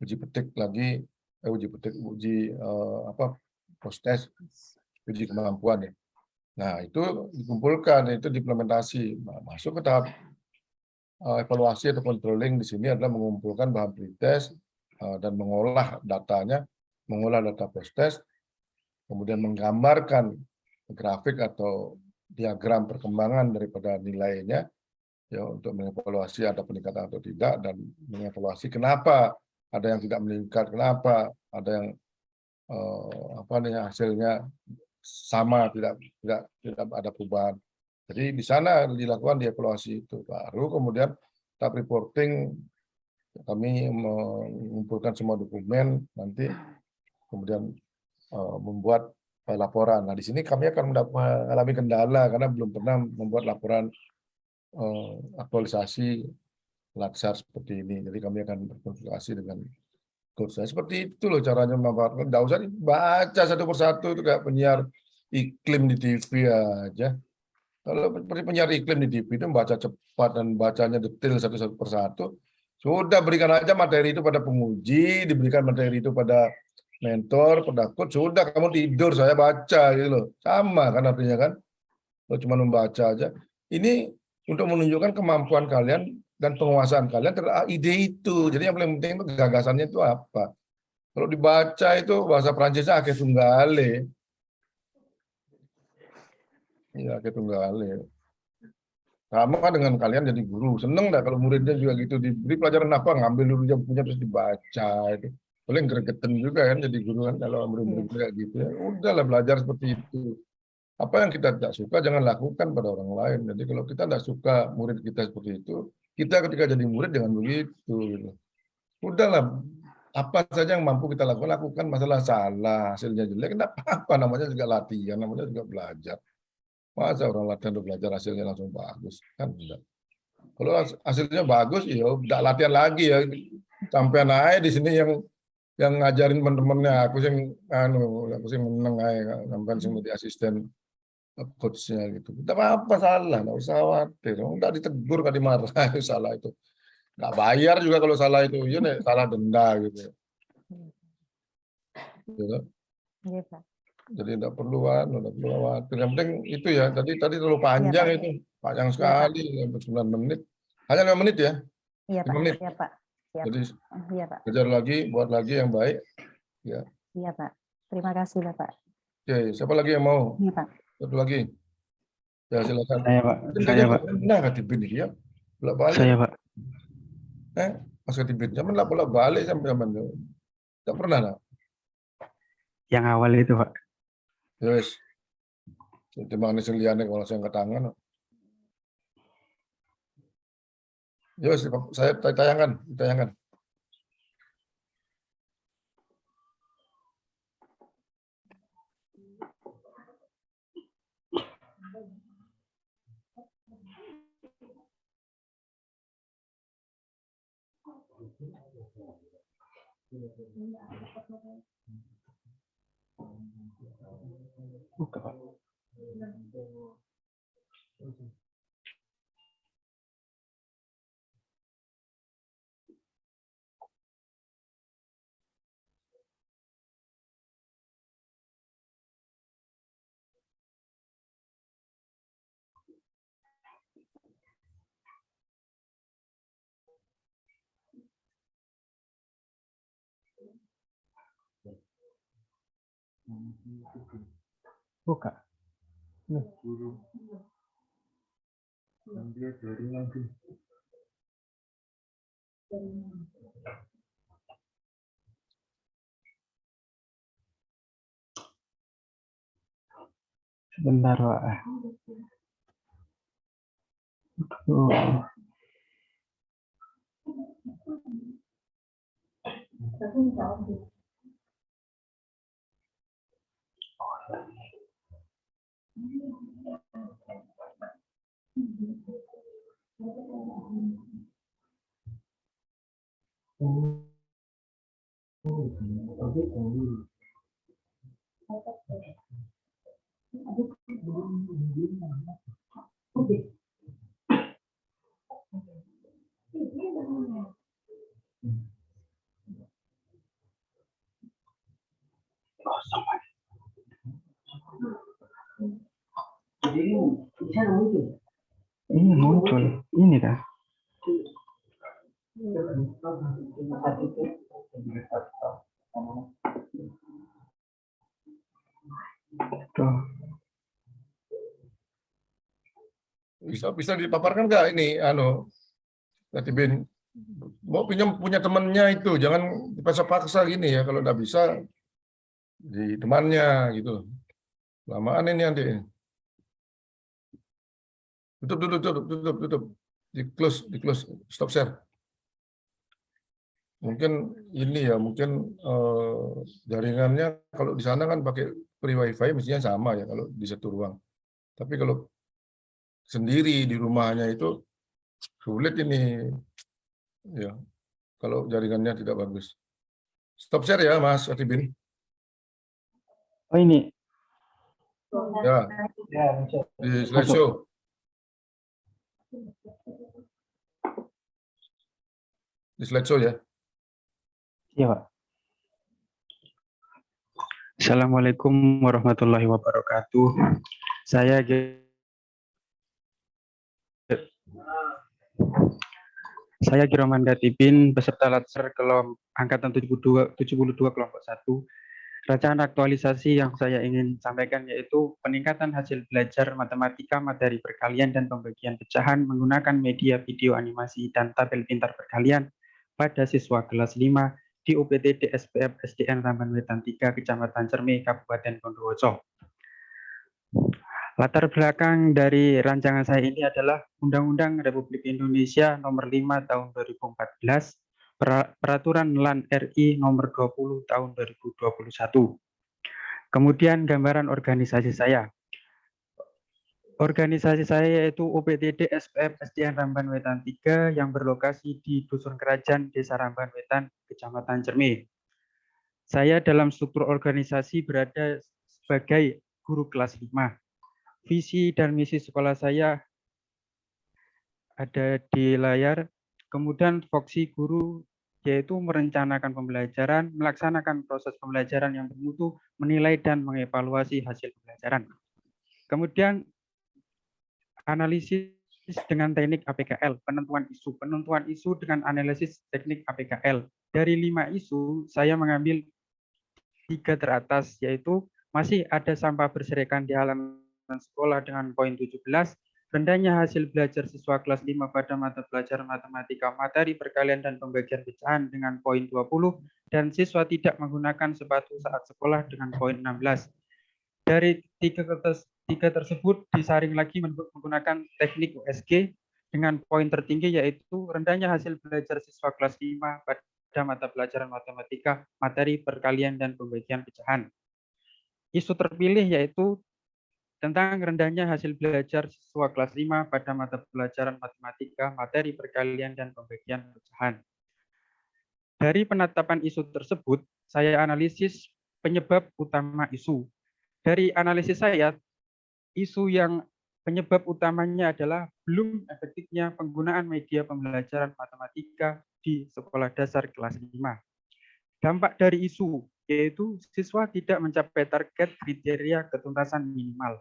uji petik lagi, uji post-test, uji kemampuan ya. Nah, itu dikumpulkan, itu diimplementasi, masuk ke tahap evaluasi atau controlling. Di sini adalah mengumpulkan bahan pretest dan mengolah datanya, mengolah data post-test, kemudian menggambarkan grafik atau diagram perkembangan daripada nilainya, ya, untuk mengevaluasi ada peningkatan atau tidak, dan mengevaluasi kenapa ada yang tidak meningkat, kenapa ada yang hasilnya sama, tidak ada perubahan. Jadi di sana dilakukan dievaluasi itu. Baru kemudian tahap reporting, kami mengumpulkan semua dokumen, nanti kemudian membuat laporan. Nah, di sini kami akan mengalami kendala karena belum pernah membuat laporan aktualisasi latsar seperti ini. Jadi kami akan berkonsultasi dengan coach saya. Seperti itu loh caranya memanfaatkan. Nggak usah dibaca satu persatu itu kayak penyiar iklim di TV aja. Kalau seperti penyiar iklim di TV itu membaca cepat dan bacanya detail satu persatu, sudah berikan aja materi itu pada penguji, diberikan materi itu pada mentor, pada coach, sudah kamu tidur saya baca gitu loh. Sama kan artinya kan? Kalau cuma membaca aja. Ini untuk menunjukkan kemampuan kalian dan penguasaan kalian terhadap ide itu. Jadi yang paling penting itu gagasannya itu apa. Kalau dibaca itu bahasa Prancisnya akeh tunggale. Iya, akeh tunggale. Sama dengan kalian jadi guru. Seneng dah kalau muridnya juga gitu. Diberi pelajaran apa, ngambil dulu yang punya terus dibaca. Itu. Paling gregetan juga kan jadi guru kan kalau murid-murid kayak gitu ya. Udahlah belajar seperti itu. Apa yang kita tidak suka jangan lakukan pada orang lain. Jadi kalau kita tidak suka murid kita seperti itu, kita ketika jadi murid jangan begitu. Gitu. Udahlah, apa saja yang mampu kita lakukan, masalah salah, hasilnya jelek, tidak apa-apa, namanya juga latihan, namanya juga belajar. Masa orang latihan untuk belajar hasilnya langsung bagus? Kan enggak. Kalau hasilnya bagus, ya tidak latihan lagi ya. Sampai naik di sini yang ngajarin teman-temannya, aku sih menang aja, sampai sih jadi asisten coachnya gitu. Tidak apa-apa salah, nggak usah khawatir. Nggak ditegur, nggak dimarahin salah itu. Nggak bayar juga kalau salah itu, ya salah denda gitu. Gitu. Iya, Pak. Jadi tidak perlu khawatir. Yang penting itu ya. Tadi terlalu panjang Pak. itu, panjang sekali, sampai 9 menit. Hanya 5 menit ya. Iya, Pak. 5 menit. Iya, Pak. Siap. Jadi Iya, Pak. kejar lagi, buat lagi yang baik. Ya. Iya, Pak. Terima kasih, Bapak. Oke, siapa lagi yang mau? Iya, Pak. Satu lagi. Ya silakan. Saya, Pak. Saya, Pak. Pernah Katibin ya? Bolak-balik. Saya, Pak. Mas Katibin, zaman lah bolak-balik sampai zaman itu. Tidak pernah lah. Yang awal itu, Pak. Yes. Cuma ini seliannya kalau saya angkat tangan. Yes, saya tayangkan. Buka, Pak. Buka. Sebentar, Pak. Ini muncul. Ini dah. Tuh. Bisa dipaparkan nggak ini Katibin mau punya temannya itu jangan dipaksa-paksa gini ya, kalau nggak bisa di temannya gitu. Lamaan ini nanti. Tutup. Di close, stop share. Mungkin ini ya, jaringannya kalau di sana kan pakai free wifi mestinya sama ya kalau di satu ruang. Tapi kalau sendiri di rumahnya itu sulit ini Ya, kalau jaringannya tidak bagus. Stop share ya, Mas Atibin. Oh ini. Ya, Ya, muncul. di slideshow. Di slideshow ya. Iya, Pak. Assalamualaikum warahmatullahi wabarakatuh. Saya Giromanda Tipin, peserta Latsar Angkatan 72 kelompok 1. Rancangan aktualisasi yang saya ingin sampaikan yaitu peningkatan hasil belajar matematika materi perkalian dan pembagian pecahan menggunakan media video animasi dan tabel pintar perkalian pada siswa kelas 5 di UPTD SPF SDN Ramban Wetan 3, Kecamatan Cermi, Kabupaten Bondowoso. Latar belakang dari rancangan saya ini adalah Undang-Undang Republik Indonesia Nomor 5 Tahun 2014, Peraturan LAN RI Nomor 20 Tahun 2021. Kemudian gambaran organisasi saya. Organisasi saya yaitu UPTD SPF SDN Ramban Wetan 3 yang berlokasi di Dusun Kerajaan, Desa Ramban Wetan, Kecamatan Cermi. Saya dalam struktur organisasi berada sebagai guru kelas 5. Visi dan misi sekolah saya ada di layar. Kemudian foksi guru yaitu merencanakan pembelajaran, melaksanakan proses pembelajaran yang bermutu, menilai dan mengevaluasi hasil pembelajaran. Kemudian analisis dengan teknik APKL, penentuan isu dengan analisis teknik APKL. Dari 5 isu, saya mengambil 3 teratas, yaitu masih ada sampah berserakan di halaman sekolah dengan poin 17, rendahnya hasil belajar siswa kelas 5 pada mata pelajaran matematika materi perkalian dan pembagian pecahan dengan poin 20, dan siswa tidak menggunakan sepatu saat sekolah dengan poin 16. Dari tiga tersebut disaring lagi menggunakan teknik USG dengan poin tertinggi yaitu rendahnya hasil belajar siswa kelas 5 pada mata pelajaran matematika, materi perkalian dan pembagian pecahan. Isu terpilih yaitu tentang rendahnya hasil belajar siswa kelas 5 pada mata pelajaran matematika, materi perkalian dan pembagian pecahan. Dari penetapan isu tersebut, saya analisis penyebab utama isu. Dari analisis saya, isu yang penyebab utamanya adalah belum efektifnya penggunaan media pembelajaran matematika di sekolah dasar kelas 5. Dampak dari isu yaitu siswa tidak mencapai target kriteria ketuntasan minimal.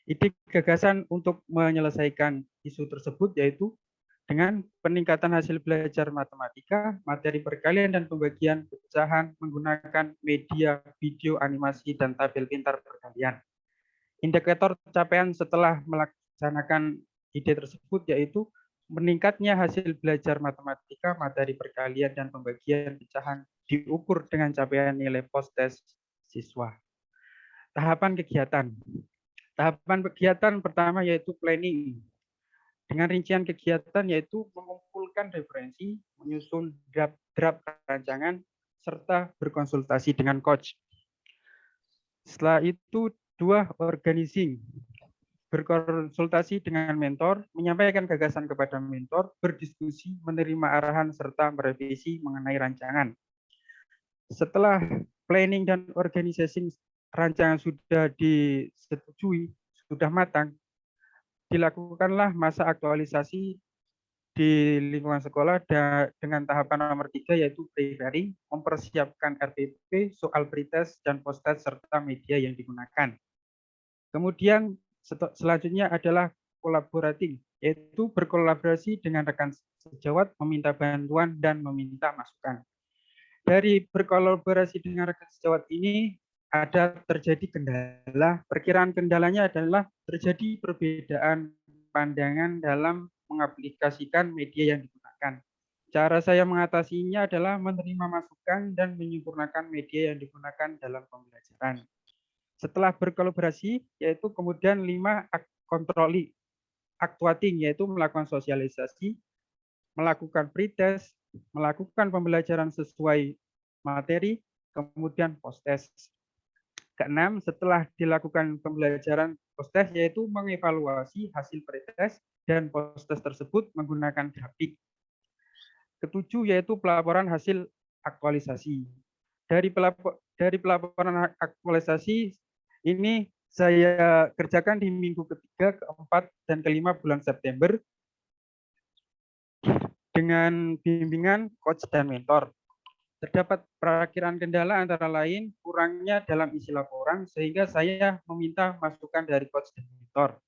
Ide gagasan untuk menyelesaikan isu tersebut yaitu dengan peningkatan hasil belajar matematika, materi perkalian dan pembagian pecahan menggunakan media video animasi dan tabel pintar perkalian. Indikator capaian setelah melaksanakan ide tersebut yaitu meningkatnya hasil belajar matematika, materi perkalian dan pembagian pecahan diukur dengan capaian nilai post-test siswa. Tahapan kegiatan. Tahapan kegiatan pertama yaitu planning. Dengan rincian kegiatan yaitu mengumpulkan referensi, menyusun draft rancangan, serta berkonsultasi dengan coach. Setelah itu 2, organizing. Berkonsultasi dengan mentor, menyampaikan gagasan kepada mentor, berdiskusi, menerima arahan, serta merevisi mengenai rancangan. Setelah planning dan organizing rancangan sudah disetujui, sudah matang, dilakukanlah masa aktualisasi di lingkungan sekolah dengan tahapan nomor 3 yaitu preparing, mempersiapkan RPP, soal pretest, dan post-test serta media yang digunakan. Kemudian selanjutnya adalah collaborating, yaitu berkolaborasi dengan rekan sejawat, meminta bantuan dan meminta masukan. Dari berkolaborasi dengan rekan sejawat ini ada terjadi kendala. Perkiraan kendalanya adalah terjadi perbedaan pandangan dalam mengaplikasikan media yang digunakan. Cara saya mengatasinya adalah menerima masukan dan menyempurnakan media yang digunakan dalam pembelajaran. Setelah berkolaborasi, yaitu kemudian 5 controlling, actuating, yaitu melakukan sosialisasi, melakukan pretest, melakukan pembelajaran sesuai materi, kemudian post-test. Keenam, setelah dilakukan pembelajaran post-test, yaitu mengevaluasi hasil pretest dan post-test tersebut menggunakan grafik. ketujuh yaitu pelaporan hasil aktualisasi. Dari pelaporan aktualisasi ini saya kerjakan di minggu ketiga, keempat, dan kelima bulan September dengan bimbingan coach dan mentor. Terdapat perakiraan kendala antara lain kurangnya dalam isi laporan sehingga saya meminta masukan dari coach dan mentor.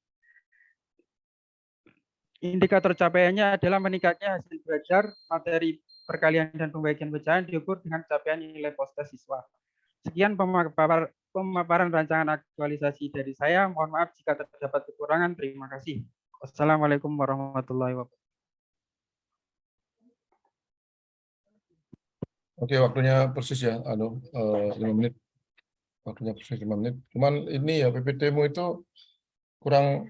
Indikator capaiannya adalah meningkatnya hasil belajar, materi perkalian dan pembagian pecahan diukur dengan capaian nilai postes siswa. Sekian pemaparan rancangan aktualisasi dari saya. Mohon maaf jika terdapat kekurangan. Terima kasih. Wassalamualaikum warahmatullahi wabarakatuh. Oke, waktunya persis ya, 5 menit. Waktunya persis 5 menit. Cuman ini ya PPT-mu itu kurang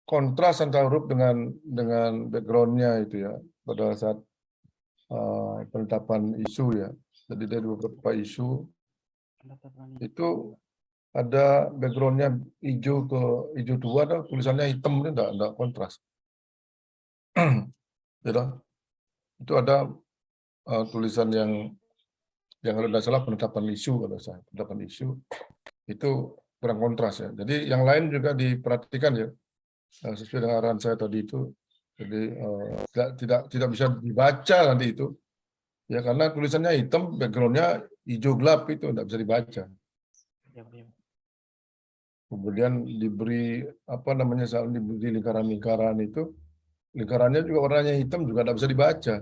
kontras antara huruf dengan background-nya itu ya pada saat penetapan isu ya. Jadi dari beberapa isu itu ada background-nya hijau ke hijau tua, dan tulisannya hitam, itu enggak kontras. Gitu. Itu ada tulisan yang kalau tidak salah penetapan isu, penetapan isu itu kurang kontras ya. Jadi yang lain juga diperhatikan ya, sesuai dengan arahan saya tadi itu. Jadi tidak bisa dibaca nanti itu ya, karena tulisannya hitam, backgroundnya hijau gelap, itu tidak bisa dibaca. Kemudian diberi diberi lingkaran-lingkaran itu, lingkarannya juga warnanya hitam, juga tidak bisa dibaca,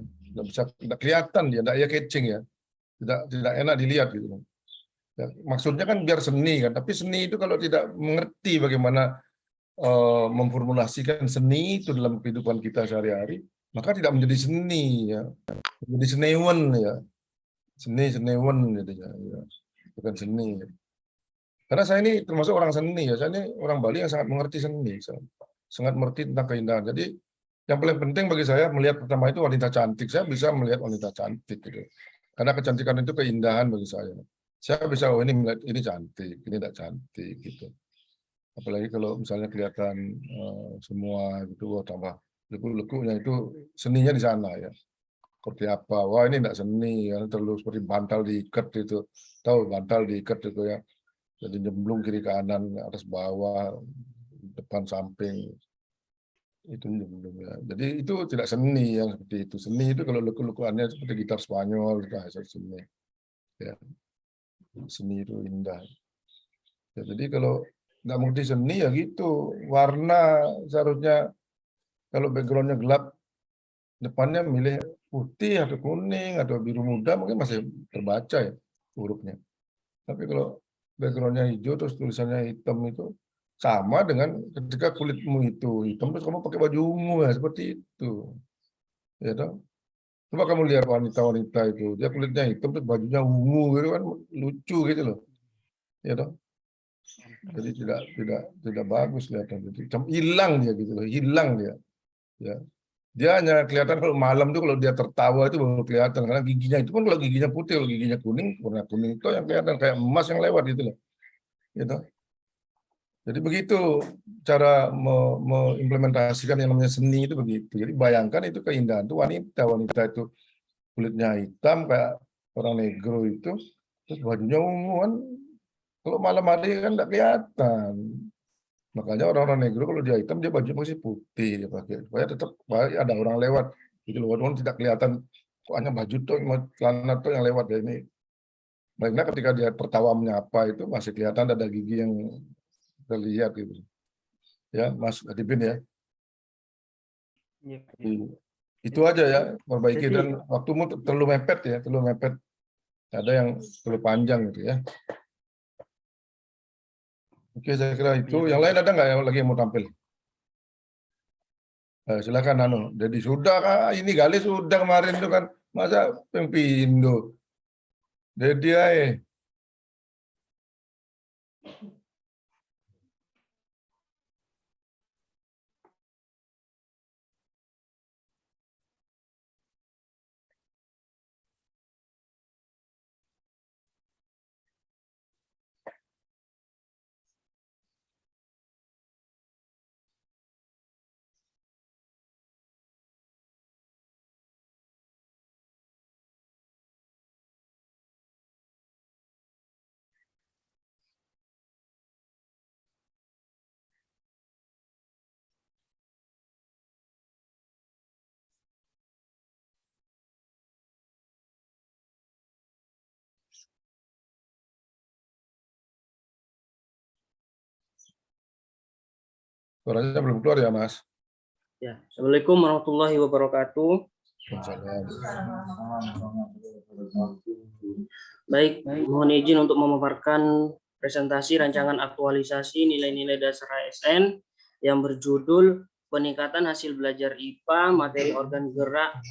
tidak kelihatan dia, tidak ya catching ya, tidak enak dilihat gitu. Ya, maksudnya kan biar seni kan, tapi seni itu kalau tidak mengerti bagaimana memformulasikan seni itu dalam kehidupan kita sehari-hari, maka tidak menjadi seni ya, menjadi senewen ya, senewen gitu ya, bukan seni. Karena saya ini termasuk orang seni ya, saya ini orang Bali yang sangat mengerti seni, sangat mengerti tentang keindahan. Jadi yang paling penting bagi saya melihat pertama itu wanita cantik, saya bisa melihat wanita cantik gitu. Karena kecantikan itu keindahan bagi saya. Saya bisa, oh ini melihat ini cantik, ini tidak cantik gitu. Apalagi kalau misalnya kelihatan semua gitu, tambah lekuk-lekuknya, itu seninya di sana ya. Seperti apa? Wah ini tidak seni, ya. Terlalu seperti bantal diikat itu, tahu bantal diikat itu ya. Jadi nyemplung kiri kanan, atas bawah, depan samping, itu nyemplung ya. Jadi itu tidak seni yang seperti itu. Seni itu kalau lekuk-lekukannya seperti gitar Spanyol, itu hasil seni. Ya. Seni itu indah. Ya, jadi kalau nggak mengerti seni ya gitu, warna seharusnya kalau backgroundnya gelap, depannya milih putih atau kuning atau biru muda, mungkin masih terbaca ya hurufnya. Tapi kalau backgroundnya hijau terus tulisannya hitam, itu sama dengan ketika kulitmu itu hitam terus kamu pakai baju ungu ya, seperti itu. Ya toh? Coba kamu lihat wanita-wanita itu, dia kulitnya hitam terus bajunya ungu gitu kan, lucu gitu loh. Ya toh? Jadi tidak bagus kelihatan. Jadi hilang dia gitu loh, hilang dia. Ya. Dia hanya kelihatan kalau malam tuh, kalau dia tertawa itu baru kelihatan, karena giginya itu pun kalau giginya putih, kalau giginya kuning, warna kuning itu yang kelihatan kayak emas yang lewat gitu loh. Gitu. Jadi begitu cara mengimplementasikan yang namanya seni itu begitu. Jadi bayangkan itu keindahan itu wanita itu kulitnya hitam kayak orang negro itu, terus bajunya ungu kan, kalau malam hari kan tidak kelihatan. Makanya orang-orang negro kalau dia hitam, dia baju masih putih dia pakai, supaya tetap ada orang lewat. Jadi walaupun tidak kelihatan, kok hanya baju tuh, celana tuh yang lewat ya ini. Karena ketika dia tertawa menyapa itu masih kelihatan ada gigi yang terlihat gitu. Ya, Mas Adibin ya. Itu aja ya, perbaiki. Dan waktumu terlalu mepet ya, terlalu mepet. Ada yang terlalu panjang gitu ya. Oke, saya kira itu. Yang lain ada nggak yang lagi mau tampil? Silakan Jadi sudah kah? Ini Gali sudah kemarin itu kan, masa Pempindo. Jadi Suaranya belum keluar ya, Mas? Ya, Assalamualaikum warahmatullahi wabarakatuh. Baik, mohon izin untuk memaparkan presentasi rancangan aktualisasi nilai-nilai dasar ASN yang berjudul Peningkatan Hasil Belajar IPA, Materi Organ Gerak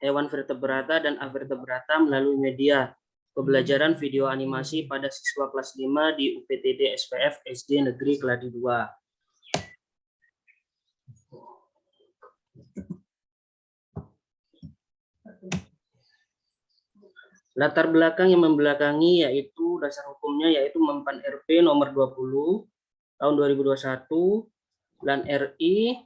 Hewan Vertebrata dan Avertebrata melalui media pembelajaran video animasi pada siswa kelas 5 di UPTD SPF SD Negeri Keladi 2. Latar belakang yang membelakangi yaitu dasar hukumnya yaitu Mempan RP nomor 20 tahun 2021 dan RI,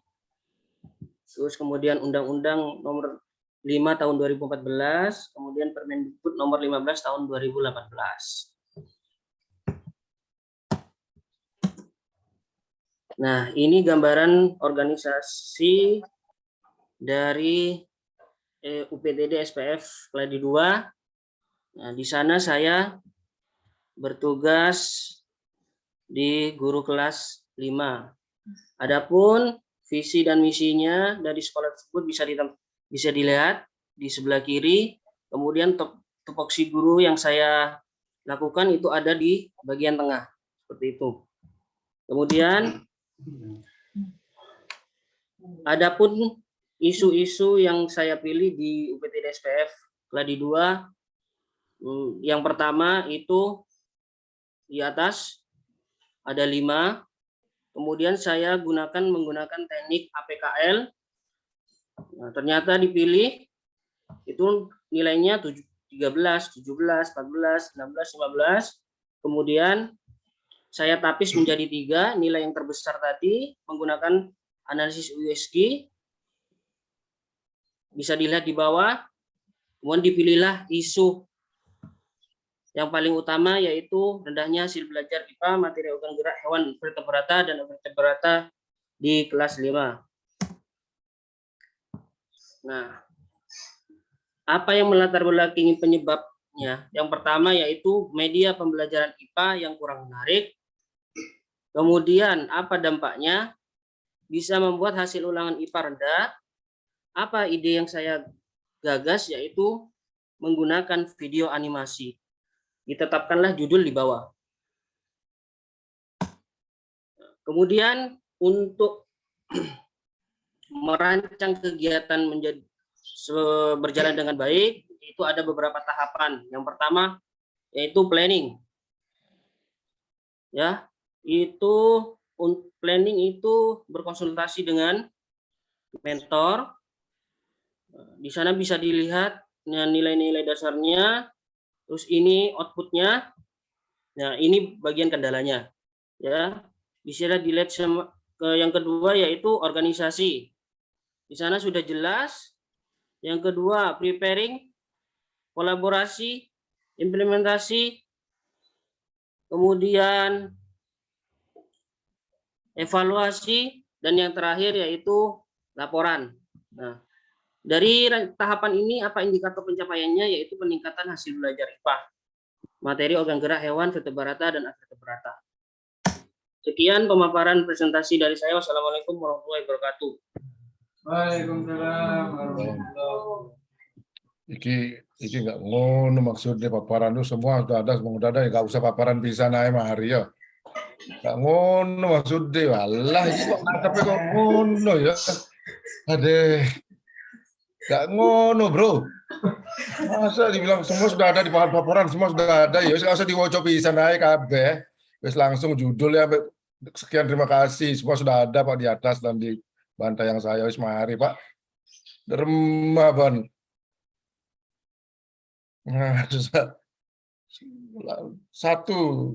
terus kemudian Undang-Undang nomor 5 tahun 2014, kemudian Permendikbud nomor 15 tahun 2018. Nah, ini gambaran organisasi dari UPTD SPF Keladi 2. Nah, di sana saya bertugas di guru kelas 5. Adapun visi dan misinya dari sekolah tersebut bisa dilihat di sebelah kiri. Kemudian tupoksi guru yang saya lakukan itu ada di bagian tengah, seperti itu. Kemudian adapun isu-isu yang saya pilih di UPTD SPF Keladi 2, yang pertama itu di atas ada 5. Kemudian saya menggunakan teknik APKL. Nah, ternyata dipilih itu nilainya 13, 17, 14, 16, 15. Kemudian saya tapis menjadi 3 nilai yang terbesar tadi menggunakan analisis USG. Bisa dilihat di bawah. Kemudian dipilihlah isu yang paling utama yaitu rendahnya hasil belajar IPA, materi organ gerak hewan vertebrata dan avertebrata di kelas 5. Nah, apa yang melatar belakangi penyebabnya? Yang pertama yaitu media pembelajaran IPA yang kurang menarik. Kemudian apa dampaknya? Bisa membuat hasil ulangan IPA rendah. Apa ide yang saya gagas yaitu menggunakan video animasi. Ditetapkanlah judul di bawah. Kemudian untuk merancang kegiatan berjalan dengan baik, itu ada beberapa tahapan. Yang pertama yaitu planning. Ya, planning itu berkonsultasi dengan mentor. Di sana bisa dilihat nilai-nilai dasarnya. Terus ini outputnya. Nah, ini bagian kendalanya. Ya, bisa dilihat yang kedua yaitu organisasi. Di sana sudah jelas. Yang kedua preparing, kolaborasi, implementasi, kemudian evaluasi, dan yang terakhir yaitu laporan. Nah, dari tahapan ini apa indikator pencapaiannya yaitu peningkatan hasil belajar IPA, materi organ gerak hewan vertebrata dan avertebrata. Sekian pemaparan presentasi dari saya. Wassalamualaikum warahmatullahi wabarakatuh. Waalaikumsalam warahmatullahi. Iki nggak ngono maksudnya paparan itu semua sudah ada ya nggak usah paparan bisa naik hari ya. Nggak ngono maksudnya, walah ini kok tapi kok ngono ya. Aduh. Gak ngono bro, masa dibilang semua sudah ada di paparan, semua sudah ada ya, nggak usah diwoco bisa naik kabeh, wis langsung judulnya sekian terima kasih, semua sudah ada Pak di atas dan di bantai yang saya wis mari Pak, derma ban. Nah, satu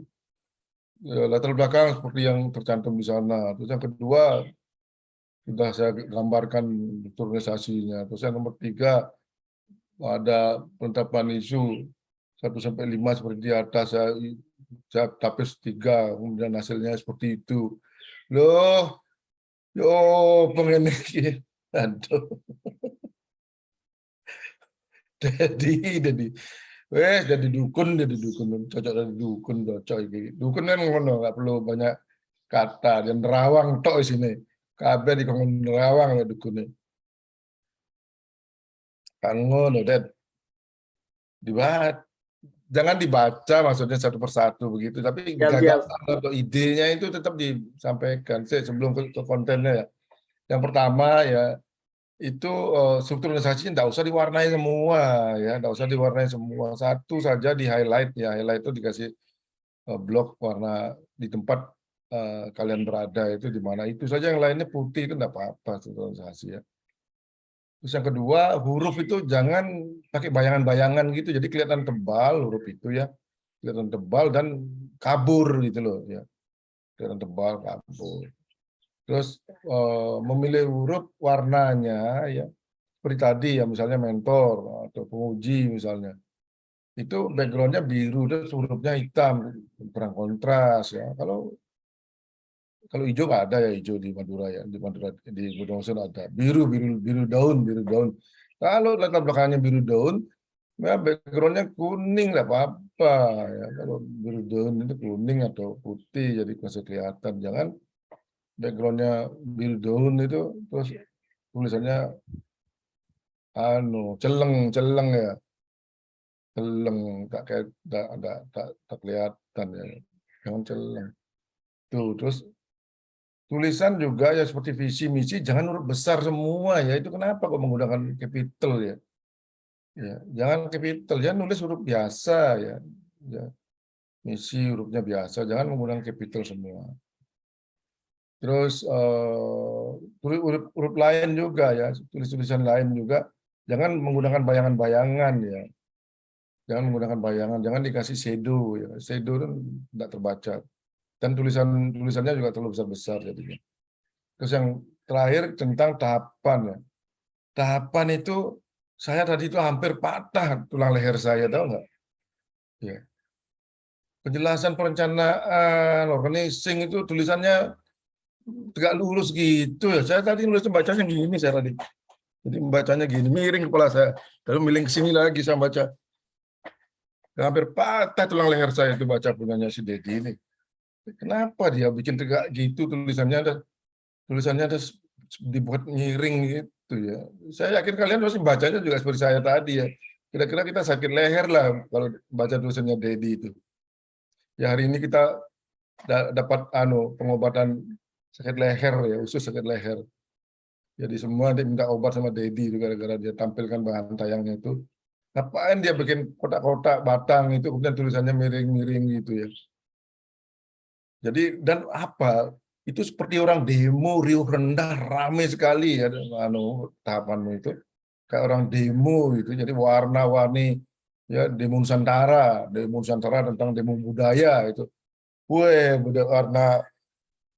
ya, latar belakang seperti yang tercantum di sana, terus yang kedua sudah saya gambarkan organisasinya, terus yang nomor 3 ada penetapan isu 1-5 seperti di atas, saya tapis 3, kemudian hasilnya seperti itu. Loh, yo pengen aduh. jadi dukun, cocok dari dukun, cocok iki. Dukun kan ngono, nggak perlu banyak kata dan nerawang tok di sini. Kabeh dikongkon nerawang ya dukune. Kan ngono, Den. Jangan dibaca maksudnya satu persatu begitu, tapi Siap, siap. gagasan atau idenya itu tetap disampaikan. Sebelum ke kontennya ya. Yang pertama ya itu struktur organisasi tidak usah diwarnai semua ya, tidak usah diwarnai semua. Satu saja di highlight ya, highlight itu dikasih blok warna di tempat kalian berada itu di mana, itu saja, yang lainnya putih itu tidak apa-apa struktur organisasi ya. Terus yang kedua, huruf itu jangan pakai bayangan-bayangan gitu, jadi kelihatan tebal huruf itu ya, kelihatan tebal dan kabur gitu loh ya, kelihatan tebal kabur. Terus memilih huruf warnanya ya seperti tadi ya, misalnya mentor atau penguji misalnya, itu backgroundnya biru terus hurufnya hitam, kurang kontras ya. Kalau hijau nggak ada ya, hijau di Madura ya, di Bondowoso ada biru daun. Kalau latar belakangnya biru daun, ya backgroundnya kuning nggak apa-apa ya. Kalau biru daun itu kuning atau putih jadi masih kelihatan. Jangan backgroundnya biru daun itu terus tulisannya celeng ya, celeng tak kayak tak kelihatan ya, jangan celeng tuh. Terus tulisan juga ya seperti visi misi, jangan huruf besar semua ya, itu kenapa kok menggunakan capital ya, jangan capital, jangan nulis huruf biasa ya, misi hurufnya biasa, jangan menggunakan capital semua. Terus huruf lain juga ya, tulisan lain juga jangan menggunakan bayangan-bayangan ya, jangan menggunakan bayangan, jangan dikasih shadow ya, shadow itu tidak terbaca dan tulisannya juga terlalu besar jadinya. Terus yang terakhir tentang tahapan ya, tahapan itu saya tadi itu hampir patah tulang leher saya, tahu nggak ya. Penjelasan perencanaan organizing itu tulisannya tegak lurus gitu ya. Saya tadi nulis bacanya gini saya tadi. Jadi membacanya gini, miring kepala saya. Lalu miring ke sini lagi saya baca. Hampir patah tulang leher saya itu baca punyanya si Dedi ini. Kenapa dia bikin tegak gitu tulisannya ada dibuat miring gitu ya. Saya yakin kalian pasti bacanya juga seperti saya tadi ya. Kira-kira kita sakit leher lah kalau baca tulisannya Dedi itu. Ya hari ini kita dapat pengobatan sakit leher ya, usus sakit leher. Jadi semua dia minta obat sama Dedi itu gara-gara dia tampilkan bahan tayangnya itu. Ngapain dia bikin kotak-kotak batang itu kemudian tulisannya miring-miring gitu ya. Jadi dan apa? Itu seperti orang demo riuh rendah, ramai sekali ya tahapanmu itu. Kayak orang demo gitu. Jadi warna-warni ya, demo Nusantara tentang demo budaya itu. Weh,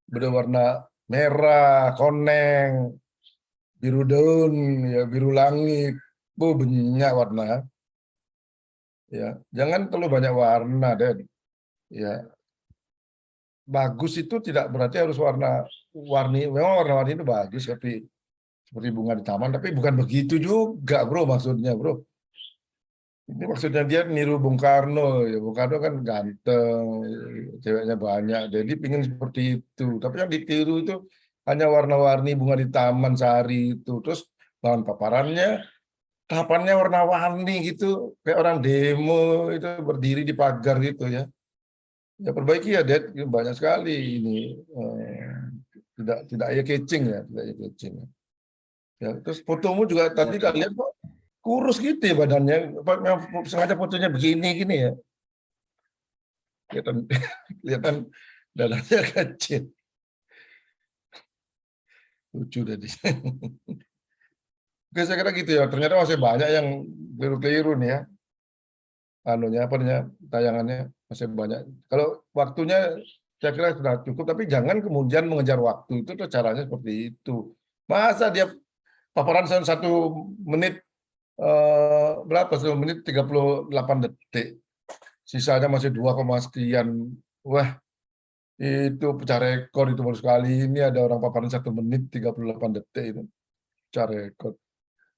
berwarna merah, koneng, biru daun, ya biru langit, banyak warna. Ya, jangan terlalu banyak warna, Den. Ya, bagus itu tidak berarti harus warna-warni. Memang warna-warni itu bagus, tapi seperti bunga di taman, tapi bukan begitu juga, bro. Maksudnya, bro. Ini maksudnya dia niru Bung Karno, ya Bung Karno kan ganteng, ceweknya banyak, jadi pingin seperti itu. Tapi yang ditiru itu hanya warna-warni bunga di taman sehari itu, terus bahan paparannya, tahapannya warna-warni gitu, kayak orang demo itu berdiri di pagar gitu ya. Ya perbaiki ya, Dad, banyak sekali ini tidak eye-catching ya, tidak eye-catching. Ya, terus fotomu juga tadi kalian kok kurus gitu ya badannya, sengaja fotonya begini gini ya, kelihatan dadanya kecil, lucu tadi. Oke, saya kira gitu ya. Ternyata masih banyak yang keliru-keliru nih ya, tayangannya masih banyak. Kalau waktunya saya kira sudah cukup, tapi jangan kemudian mengejar waktu itu tuh caranya seperti itu. Masa dia paparan 1 menit berapa? 1 menit 38 detik. Sisanya masih 2, sekian. Wah, itu pecah rekor itu baru sekali ini ada orang paparan 1 menit 38 detik itu. Pecah rekor.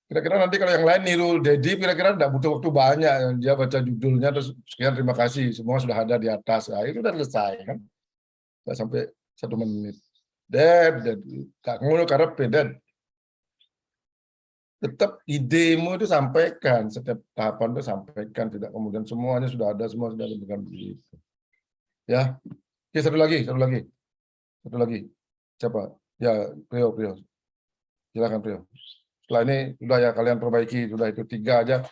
Kira-kira nanti kalau yang lain niru Dedi, kira-kira tidak butuh waktu banyak. Dia baca judulnya terus sekian terima kasih, semua sudah ada di atas. Nah, itu sudah selesai kan. Nggak sampai 1 menit. Dan gak ngono karepe dan tetap idemu itu sampaikan, setiap tahapan itu sampaikan, tidak kemudian semuanya sudah ada, semua sudah ada, bukan begitu. Ya, oke, satu lagi. Siapa? Ya, Prio. Silakan Prio. Setelah ini sudah ya kalian perbaiki, sudah itu 3 aja.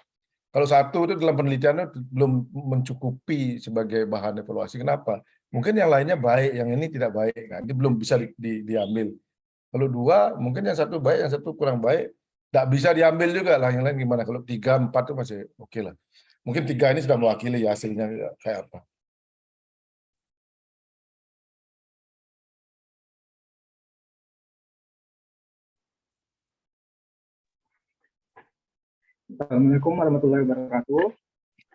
Kalau 1 itu dalam penelitiannya belum mencukupi sebagai bahan evaluasi. Kenapa? Mungkin yang lainnya baik, yang ini tidak baik, kan? Ini belum bisa diambil. Kalau 2, mungkin yang 1 baik, yang 1 kurang baik. Nggak bisa diambil juga lah, yang lain gimana? Kalau 3, 4 itu masih oke lah. Mungkin 3 ini sudah mewakili ya hasilnya kayak apa. Assalamualaikum warahmatullahi wabarakatuh.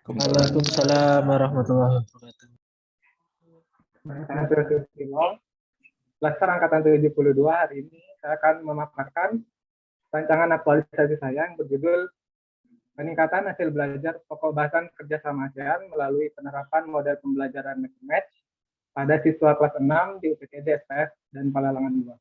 Waalaikumsalam warahmatullahi wabarakatuh. Saya Terus Tino, Laskar Angkatan 72. Hari ini saya akan memaparkan rancangan aktualisasi saya yang berjudul Peningkatan Hasil Belajar Pokok Bahasan Kerjasama ASEAN melalui penerapan model pembelajaran Match pada siswa kelas 6 di UPTD SPS dan Palalangan 2.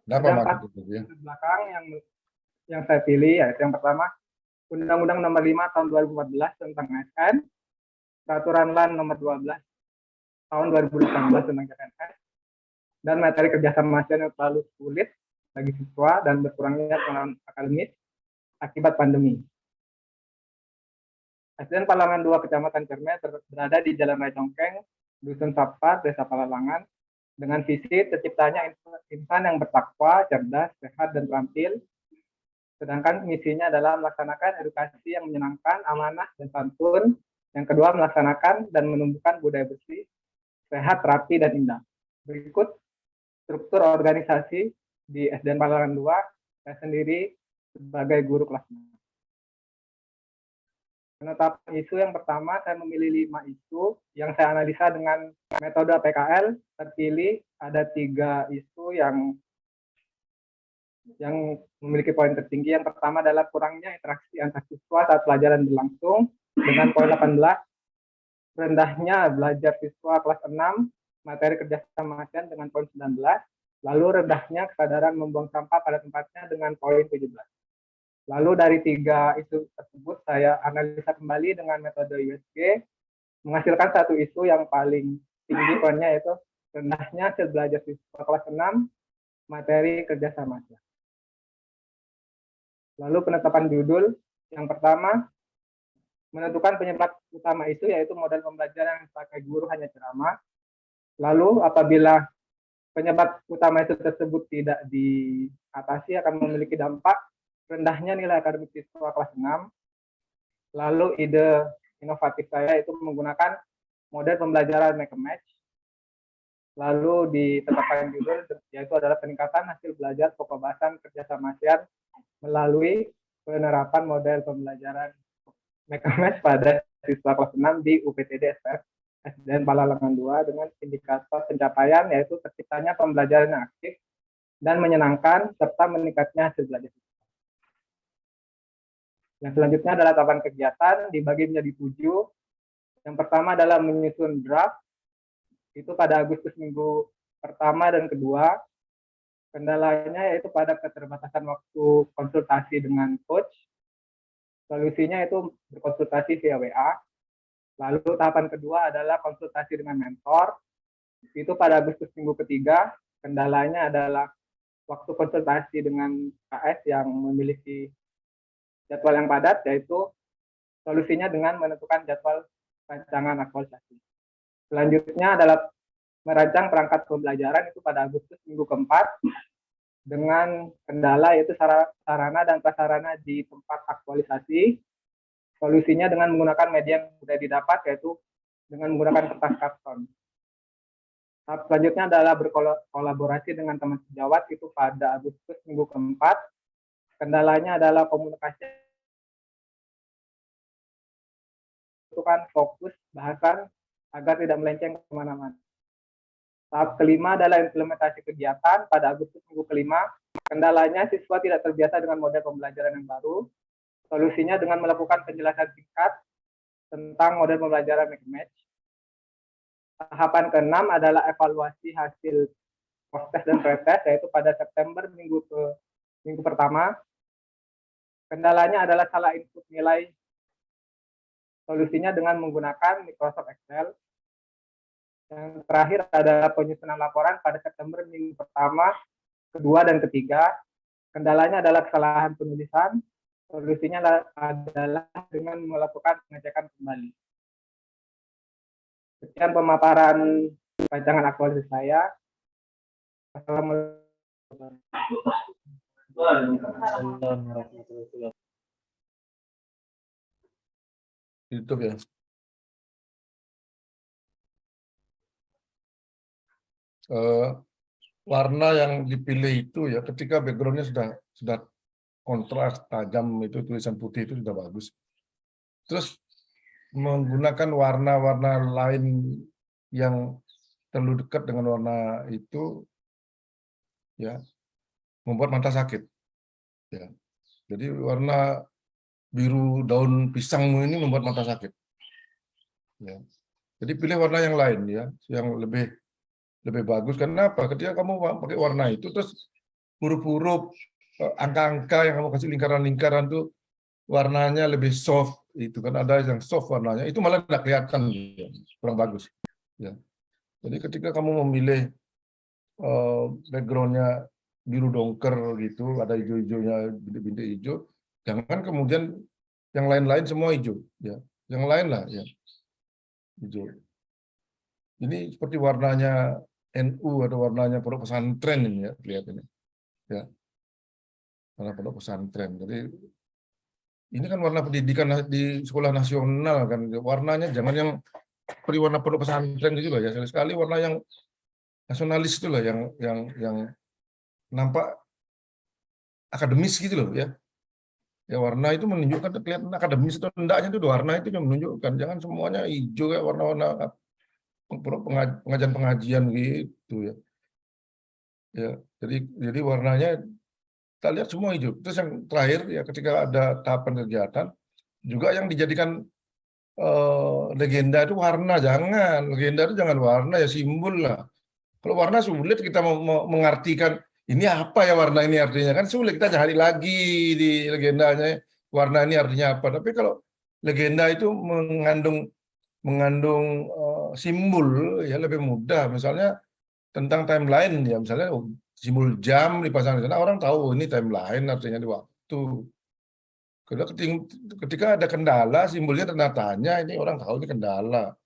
Kenapa Ada Mas? 4 di belakang yang saya pilih, yaitu yang pertama Undang-Undang Nomor 5 Tahun 2014 tentang ASN, Peraturan LAN Nomor 12 Tahun 2018 tentang CPNS, dan materi kerjasama ASEAN yang terlalu sulit bagi siswa dan berkurangnya pengalaman akademis akibat pandemi. SDN Palalangan 2 Kecamatan Cerme berada di Jalan Raya Congkeng, Dusun Sapar, Desa Palalangan, dengan visi terciptanya insan yang bertakwa, cerdas, sehat, dan terampil. Sedangkan misinya adalah melaksanakan edukasi yang menyenangkan, amanah, dan santun. Yang kedua, melaksanakan dan menumbuhkan budaya bersih, sehat, rapi, dan indah. Berikut struktur organisasi di SDN Palalangan 2, saya sendiri sebagai guru kelas 6. Penetapan isu yang pertama, saya memilih 5 isu yang saya analisa dengan metode PKL. Terpilih ada 3 isu yang memiliki poin tertinggi. Yang pertama adalah kurangnya interaksi antar siswa saat pelajaran berlangsung dengan poin 18, rendahnya belajar siswa kelas 6 materi kerjasama ASEAN dengan poin 19, lalu rendahnya kesadaran membuang sampah pada tempatnya dengan poin 17. Lalu dari 3 isu tersebut saya analisa kembali dengan metode USG, menghasilkan 1 isu yang paling tinggi poinnya, yaitu rendahnya hasil belajar siswa kelas 6 materi kerjasama ASEAN. Lalu penetapan judul yang pertama, menentukan penyebab utama isu, yaitu model pembelajaran yang dipakai guru hanya ceramah. Lalu apabila penyebab utama isu tersebut tidak diatasi akan memiliki dampak rendahnya nilai akademik siswa kelas 6. Lalu ide inovatif saya itu menggunakan model pembelajaran Make a Match. Lalu ditetapkan judul yaitu adalah peningkatan hasil belajar pokok bahasan kerjasama ASEAN melalui penerapan model pembelajaran Make a Match pada siswa kelas 6 di UPTD SPS SDN Palalangan 2 dengan indikator pencapaian yaitu terciptanya pembelajaran yang aktif dan menyenangkan serta meningkatnya hasil belajar. Yang selanjutnya adalah tahapan kegiatan dibagi menjadi 7. Yang pertama adalah menyusun draft. Itu pada Agustus minggu pertama dan kedua. Kendalanya yaitu pada keterbatasan waktu konsultasi dengan coach. Solusinya itu berkonsultasi via WA. Lalu tahapan kedua adalah konsultasi dengan mentor. Itu pada Agustus minggu ketiga. Kendalanya adalah waktu konsultasi dengan KS yang memiliki jadwal yang padat, yaitu solusinya dengan menentukan jadwal rancangan aktualisasi. Selanjutnya adalah merancang perangkat pembelajaran itu pada Agustus minggu keempat dengan kendala yaitu sarana dan prasarana di tempat aktualisasi. Solusinya dengan menggunakan media yang sudah didapat, yaitu dengan menggunakan kertas karton. Tahap selanjutnya adalah berkolaborasi dengan teman sejawat itu pada Agustus minggu keempat. Kendalanya adalah komunikasi, itu kan fokus bahasan agar tidak melenceng kemana-mana. Tahap kelima adalah implementasi kegiatan. Pada Agustus minggu kelima, kendalanya siswa tidak terbiasa dengan model pembelajaran yang baru. Solusinya dengan melakukan penjelasan singkat tentang model pembelajaran mix and match. Tahapan keenam adalah evaluasi hasil post-test dan pretest, yaitu pada September minggu pertama. Kendalanya adalah salah input nilai. Solusinya dengan menggunakan Microsoft Excel. Yang terakhir adalah penyusunan laporan pada September minggu pertama, kedua, dan ketiga. Kendalanya adalah kesalahan penulisan. Solusinya adalah dengan melakukan pengecekan kembali. Sekian pemaparan rancangan aktualisasi saya. Assalamualaikum. YouTube ya. Warna yang dipilih itu ya, ketika backgroundnya sudah kontras tajam, itu tulisan putih itu sudah bagus. Terus menggunakan warna-warna lain yang terlalu dekat dengan warna itu ya membuat mata sakit. Ya. Jadi warna biru daun pisang ini membuat mata sakit. Ya. Jadi pilih warna yang lain ya, yang lebih bagus. Kenapa? Ketika kamu pakai warna itu, terus huruf-huruf, angka-angka yang kamu kasih lingkaran-lingkaran tuh warnanya lebih soft, itu kan ada yang soft warnanya, itu malah tidak kelihatan, ya. Kurang bagus. Ya. Jadi ketika kamu memilih backgroundnya biru dongker gitu, ada hijau-hijaunya, bintik-bintik hijau, jangan kemudian yang lain-lain semua hijau, ya. Yang lain lah, ya. Hijau. Ini seperti warnanya NU atau warnanya pondok pesantren ini ya, kelihatannya. Ya. Warna pondok pesantren. Jadi ini kan warna pendidikan di sekolah nasional kan. Warnanya jangan yang seperti warna pondok pesantren gitu loh ya. Sekali warna yang nasionalis itu loh yang nampak akademis gitu loh ya. Ya warna itu menunjukkan kelihatan akademis atau hendaknya itu warna itu yang menunjukkan, jangan semuanya hijau kayak warna-warna pengajian gitu ya. Ya, jadi warnanya kita lihat semua hijau. Terus yang terakhir ya, ketika ada tahapan kegiatan juga yang dijadikan legenda itu warna, jangan legenda itu jangan warna ya, simbol lah. Kalau warna sulit kita mau mengartikan ini apa ya warna ini artinya, kan sulit kita cari lagi di legendanya warna ini artinya apa. Tapi kalau legenda itu mengandung simbol ya lebih mudah. Misalnya tentang timeline ya, misalnya simbol jam dipasang di sana, orang tahu ini timeline artinya di waktu. Ketika ada kendala, simbolnya tanda tanya, ini orang tahu ini kendala.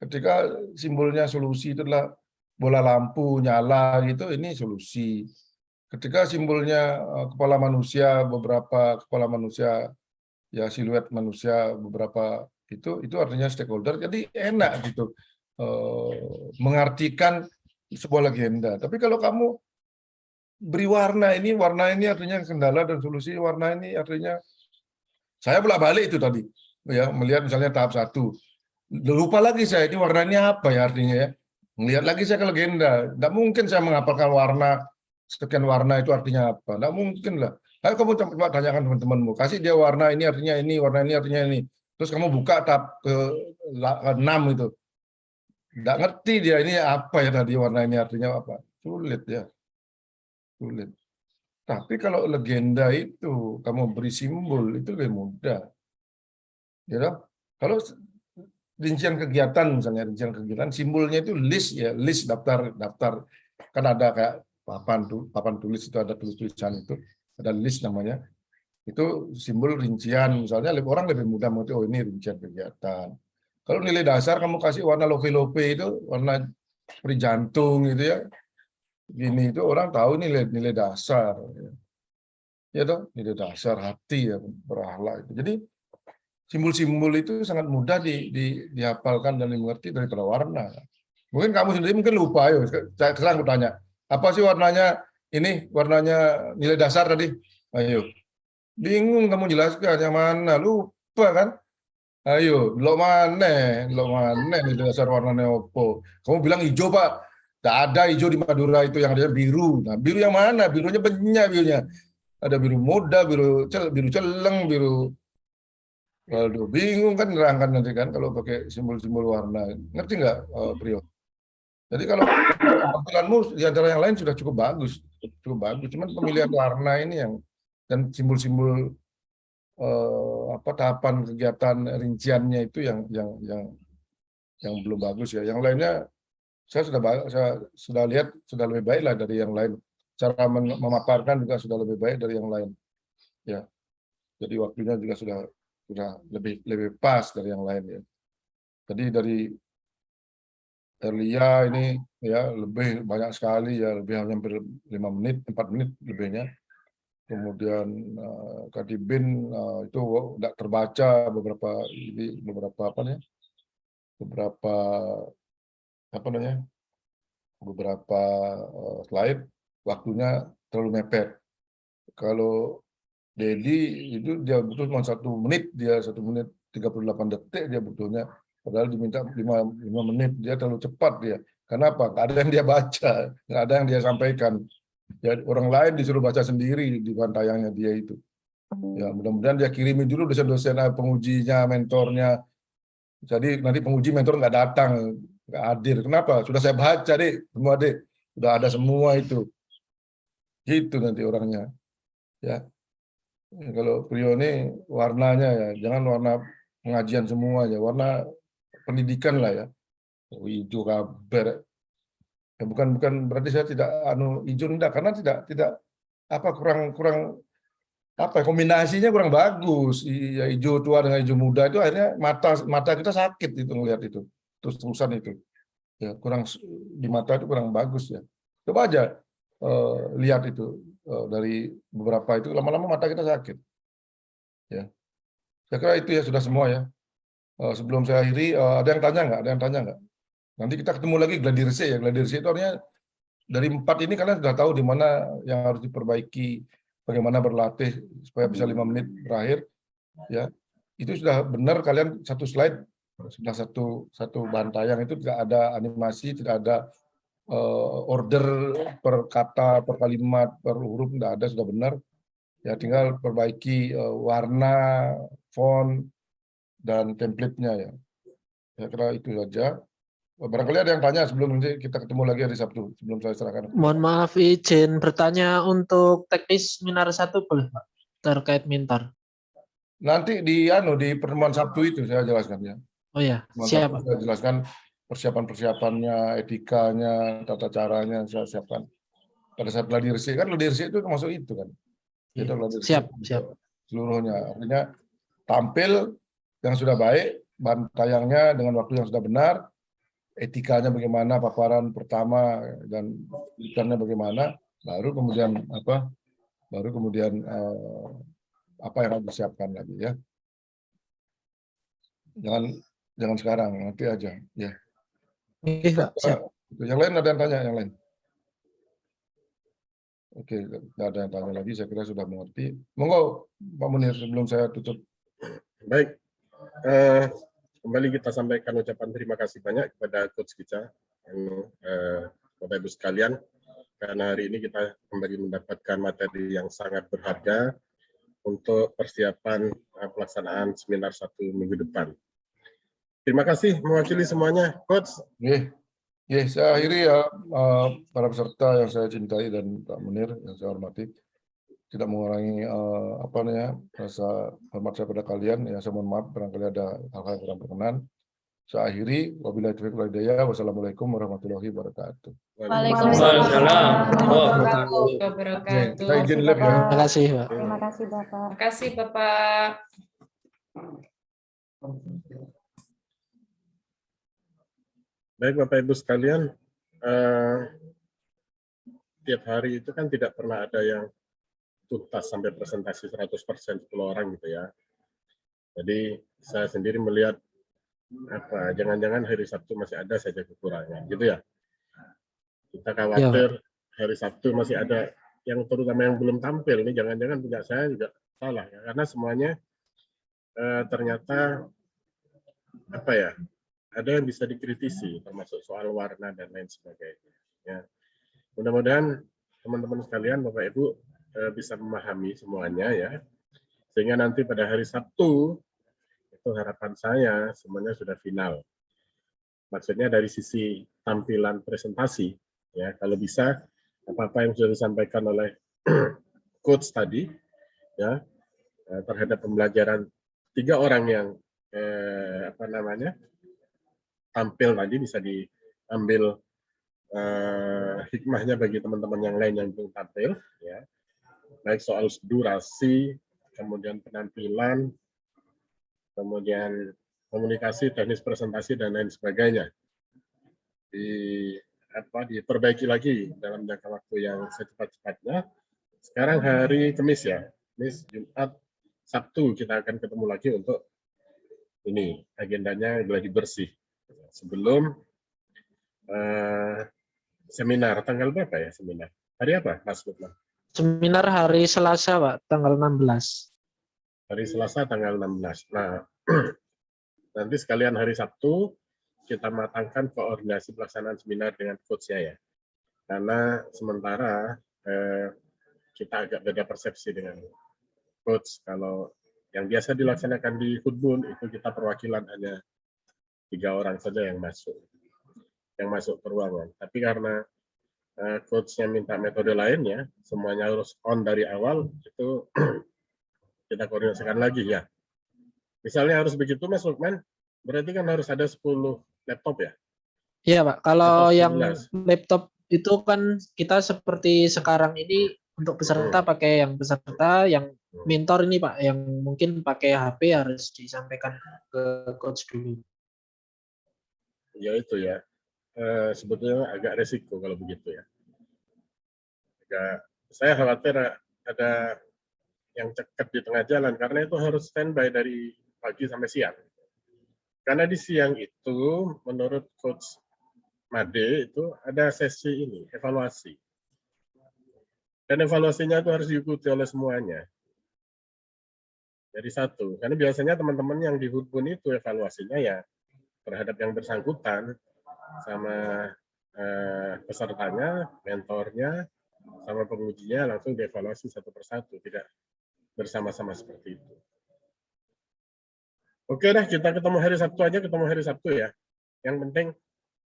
Ketika simbolnya solusi itu adalah bola lampu nyala gitu, ini solusi. Ketika simbolnya kepala manusia, beberapa kepala manusia ya, siluet manusia beberapa itu artinya stakeholder. Jadi enak gitu mengartikan sebuah legenda. Tapi kalau kamu beri warna ini artinya kendala dan solusi, warna ini artinya, saya bolak-balik itu tadi ya, melihat misalnya tahap 1. Lupa lagi saya ini warnanya apa ya artinya ya. Melihat lagi saya ke legenda. Tidak mungkin saya menghafalkan warna, sekian warna itu artinya apa. Tidak mungkin lah. Ayo kamu coba tanyakan teman-temanmu. Kasih dia warna ini artinya ini, warna ini artinya ini. Terus kamu buka tahap ke-6 itu. Tidak ngerti dia ini apa ya tadi, warna ini artinya apa. Sulit ya. Sulit. Tapi kalau legenda itu, kamu beri simbol, itu lebih mudah. Ya, kalau rincian kegiatan misalnya, rincian kegiatan simbolnya itu list ya, list daftar kan ada kayak papan tulis itu, ada tulisan itu, ada list namanya. Itu simbol rincian, misalnya orang lebih mudah mengerti, oh ini rincian kegiatan. Kalau nilai dasar kamu kasih warna lope-lope itu, warna seperti jantung gitu ya. Gini itu orang tahu nilai dasar. Ya toh, nilai dasar hati ya, berakhlak itu. Jadi simbol-simbol itu sangat mudah dihafalkan dan dimengerti daripada warna. Mungkin kamu sendiri mungkin lupa, ayo sekarang aku tanya, apa sih warnanya ini, warnanya nilai dasar tadi? Ayo. Bingung kamu jelaskan yang mana, lupa kan? Ayo, lo mana nih dasar warnanya opo? Kamu bilang hijau Pak, tak ada hijau di Madura itu, yang ada biru. Nah, biru yang mana? Birunya banyak birunya. Ada biru muda, biru celeng, biru. Waduh, bingung kan nerangkan nanti kan kalau pakai simbol-simbol warna. Ngerti nggak, Priyo? Jadi kalau tampilanmu di antara yang lain sudah cukup bagus, cukup bagus. Cuman pemilihan warna ini yang dan simbol-simbol apa tahapan kegiatan rinciannya itu yang belum bagus ya. Yang lainnya saya sudah lihat sudah lebih baik lah dari yang lain. Cara memaparkan juga sudah lebih baik dari yang lain. Ya. Jadi waktunya juga sudah lebih pas dari yang lain ya. Jadi dari Erlia ini ya lebih banyak sekali ya, lebih hampir 5 menit, 4 menit lebihnya. Kemudian Kadibin itu tidak terbaca beberapa apa nih? Beberapa slide waktunya terlalu mepet. Kalau Dedi itu dia butuh cuma 1 menit, dia 1 menit 38 detik dia butuhnya, padahal diminta 5 menit, dia terlalu cepat dia. Kenapa? Nggak ada yang dia baca, nggak ada yang dia sampaikan. Ya, orang lain disuruh baca sendiri di tayangnya dia itu. Ya, mudah-mudahan dia kirimi dulu dosen-dosen pengujinya, mentornya. Jadi nanti penguji mentor nggak datang, nggak hadir. Kenapa? Sudah saya baca deh, semua deh, sudah ada semua itu. Gitu nanti orangnya. Ya. Kalau Priyo ini warnanya ya, jangan warna pengajian semua ya, warna pendidikan lah ya. Hijau kabar. Ya, bukan berarti saya tidak hijau enggak, karena tidak apa kurang apa kombinasinya kurang bagus. Ya, hijau tua dengan hijau muda itu akhirnya mata kita sakit itu melihat itu. Terus-terusan itu. Ya, kurang di mata itu kurang bagus ya. Coba aja lihat itu dari beberapa itu lama-lama mata kita sakit. Ya. Saya kira itu ya sudah semua ya. Sebelum saya akhiri, ada yang tanya nggak? Ada yang tanya nggak? Nanti kita ketemu lagi gladi resik ya. Gladi resik itu artinya dari 4 ini kalian sudah tahu di mana yang harus diperbaiki, bagaimana berlatih supaya bisa 5 menit berakhir. Ya, itu sudah benar kalian satu slide, sudah satu bahan tayang itu tidak ada animasi, tidak ada order per kata, per kalimat, per huruf, tidak ada, sudah benar. Ya, tinggal perbaiki warna, font, dan template-nya ya. Saya kira itu saja. Barangkali ada yang tanya sebelum nanti kita ketemu lagi hari Sabtu, sebelum saya serahkan. Mohon maaf izin bertanya untuk teknis Minar 1 boleh Pak? Terkait Mintar. Nanti di pertemuan Sabtu itu saya jelaskan ya. Oh ya, Pertemuan siap. Sabtu saya jelaskan persiapan-persiapannya, etikanya, tata caranya saya siapkan. Pada saat gladi resik kan gladi resik itu termasuk itu kan. Itu gladi resik Siap. seluruhnya. Artinya tampil yang sudah baik, bahan tayangnya dengan waktu yang sudah benar, etikanya bagaimana, paparan pertama dan ikannya bagaimana, baru kemudian apa yang harus disiapkan lagi ya. Jangan sekarang, nanti aja ya. Oke, Pak. Siap. Yang lain ada yang tanya yang lain? Oke, tidak ada yang tanya lagi, saya kira sudah mengerti. Monggo Pak Munir sebelum saya tutup. Baik, kembali kita sampaikan ucapan terima kasih banyak kepada Coach kita, Bapak Ibu sekalian, karena hari ini kita kembali mendapatkan materi yang sangat berharga untuk persiapan pelaksanaan seminar 1 minggu depan. Terima kasih mewakili semuanya, Coach. Saya akhiri ya, para peserta yang saya cintai dan Pak Munir yang saya hormati. Tidak mengurangi rasa hormat saya pada kalian. Ya, saya mohon maaf barangkali ada hal-hal yang kurang berkenan. Saya akhiri. Wabillahi taufiq wal hidayah. Wassalamualaikum warahmatullahi wabarakatuh. Waalaikumsalam warahmatullahi wabarakatuh. Saya izin lab ya. Terima kasih, Pak. Terima kasih Bapak. Terima kasih Bapak. Baik Bapak Ibu sekalian, tiap hari itu kan tidak pernah ada yang tuntas sampai presentasi 100% 10 orang gitu ya. Jadi saya sendiri melihat jangan-jangan hari Sabtu masih ada saja kekurangan gitu ya. Kita khawatir hari Sabtu masih ada yang terutama yang belum tampil, ini jangan-jangan punya saya juga salah ya, karena semuanya ternyata apa ya, ada yang bisa dikritisi, termasuk soal warna dan lain sebagainya. Ya. Mudah-mudahan teman-teman sekalian, Bapak Ibu bisa memahami semuanya ya, sehingga nanti pada hari Sabtu itu harapan saya semuanya sudah final. Maksudnya dari sisi tampilan presentasi, ya kalau bisa apa-apa yang sudah disampaikan oleh coach tadi, ya terhadap pembelajaran 3 orang yang tampil tadi bisa diambil hikmahnya bagi teman-teman yang lain yang belum tampil, ya baik soal durasi, kemudian penampilan, kemudian komunikasi, teknis presentasi dan lain sebagainya. Diperbaiki lagi dalam jangka waktu yang secepat-cepatnya. Sekarang hari Kamis ya, Kamis, Jumat, Sabtu kita akan ketemu lagi untuk ini agendanya lagi bersih sebelum seminar. Tanggal berapa ya seminar? Hari apa, Mas Lukman? Seminar hari Selasa, Pak, tanggal 16. Hari Selasa tanggal 16. Nah, nanti sekalian hari Sabtu kita matangkan koordinasi pelaksanaan seminar dengan coach-nya ya. Karena sementara kita agak beda persepsi dengan coach. Kalau yang biasa dilaksanakan di Hudbun itu kita perwakilan hanya 3 orang saja yang masuk ke ruangan. Tapi karena coach-nya minta metode lain ya, semuanya harus on dari awal, itu kita koordinasikan lagi ya. Misalnya harus begitu Mas Lukman, berarti kan harus ada 10 laptop ya? Iya, Pak. Kalau Laptop yang 11. laptop itu kan kita seperti sekarang ini untuk peserta pakai yang peserta, yang mentor ini Pak, yang mungkin pakai HP harus disampaikan ke coach dulu. Ya itu ya. Sebetulnya agak resiko kalau begitu ya. Saya khawatir ada yang cekat di tengah jalan karena itu harus standby dari pagi sampai siang. Karena di siang itu menurut coach Made itu ada sesi ini evaluasi. Dan evaluasinya itu harus diikuti oleh semuanya. Jadi satu, karena biasanya teman-teman yang di Hudbun itu evaluasinya ya terhadap yang bersangkutan sama pesertanya, mentornya, sama pengujinya langsung dievaluasi satu persatu, tidak bersama-sama seperti itu. Oke dah, kita ketemu hari Sabtu aja, ketemu hari Sabtu ya. Yang penting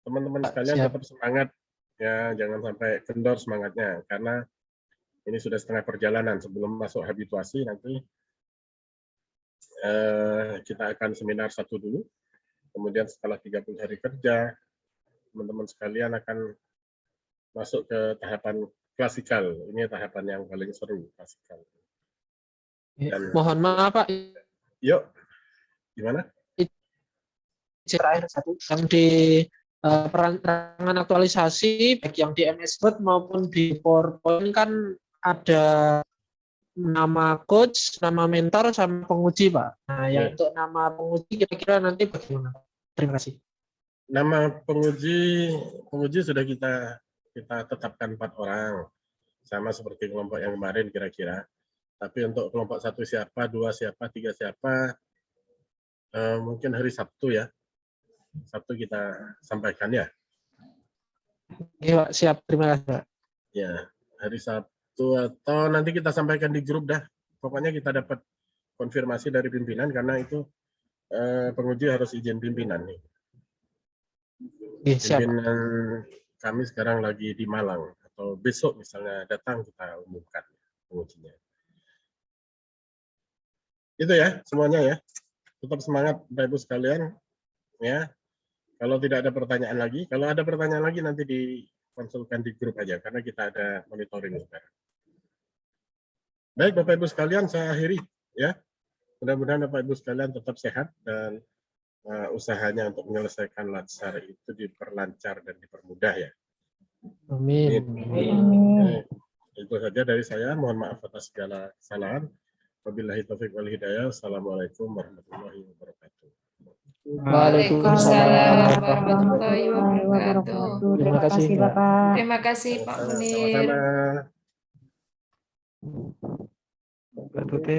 teman-teman sekalian Siap. tetap semangat ya, jangan sampai kendor semangatnya karena ini sudah setengah perjalanan. Sebelum masuk habituasi nanti kita akan seminar 1 dulu, kemudian setelah 30 hari kerja teman-teman sekalian akan masuk ke tahapan klasikal. Ini tahapan yang paling seru, klasikal. Dan, Mohon maaf Pak, yuk, gimana? terakhir satu yang di perancangan aktualisasi baik yang di MS Word maupun di PowerPoint kan ada nama coach, nama mentor, sama penguji Pak. Nah, yang untuk nama penguji kira-kira nanti bagaimana? Terima kasih. Nama penguji sudah kita tetapkan 4 orang, sama seperti kelompok yang kemarin kira-kira. Tapi untuk kelompok 1 siapa, 2 siapa, 3 siapa, mungkin hari Sabtu ya. Sabtu kita sampaikan ya. Iya Pak, siap. Terima kasih Pak. Ya, hari Sabtu atau nanti kita sampaikan di grup dah. Pokoknya kita dapat konfirmasi dari pimpinan karena itu penguji harus izin pimpinan nih. Siap. Pimpinan kami sekarang lagi di Malang atau besok misalnya datang kita umumkan pengujinya. Itu ya semuanya ya. Tetap semangat Bapak Ibu sekalian ya. Kalau tidak ada pertanyaan lagi, kalau ada pertanyaan lagi nanti dikonsulkan di grup aja karena kita ada monitoring sekarang. Baik Bapak Ibu sekalian, saya akhiri ya. Mudah-mudahan Bapak Ibu sekalian tetap sehat dan usahanya untuk menyelesaikan latsar itu diperlancar dan dipermudah ya. Amin. Itu saja dari saya. Mohon maaf atas segala kesalahan. Wabillahi taufiq wal hidayah. Assalamualaikum warahmatullahi wabarakatuh. Waalaikumsalam warahmatullahi wabarakatuh. Terima kasih Pak. Bapak. Terima kasih Pak Munir. Sama-sama. Mbak Tuti.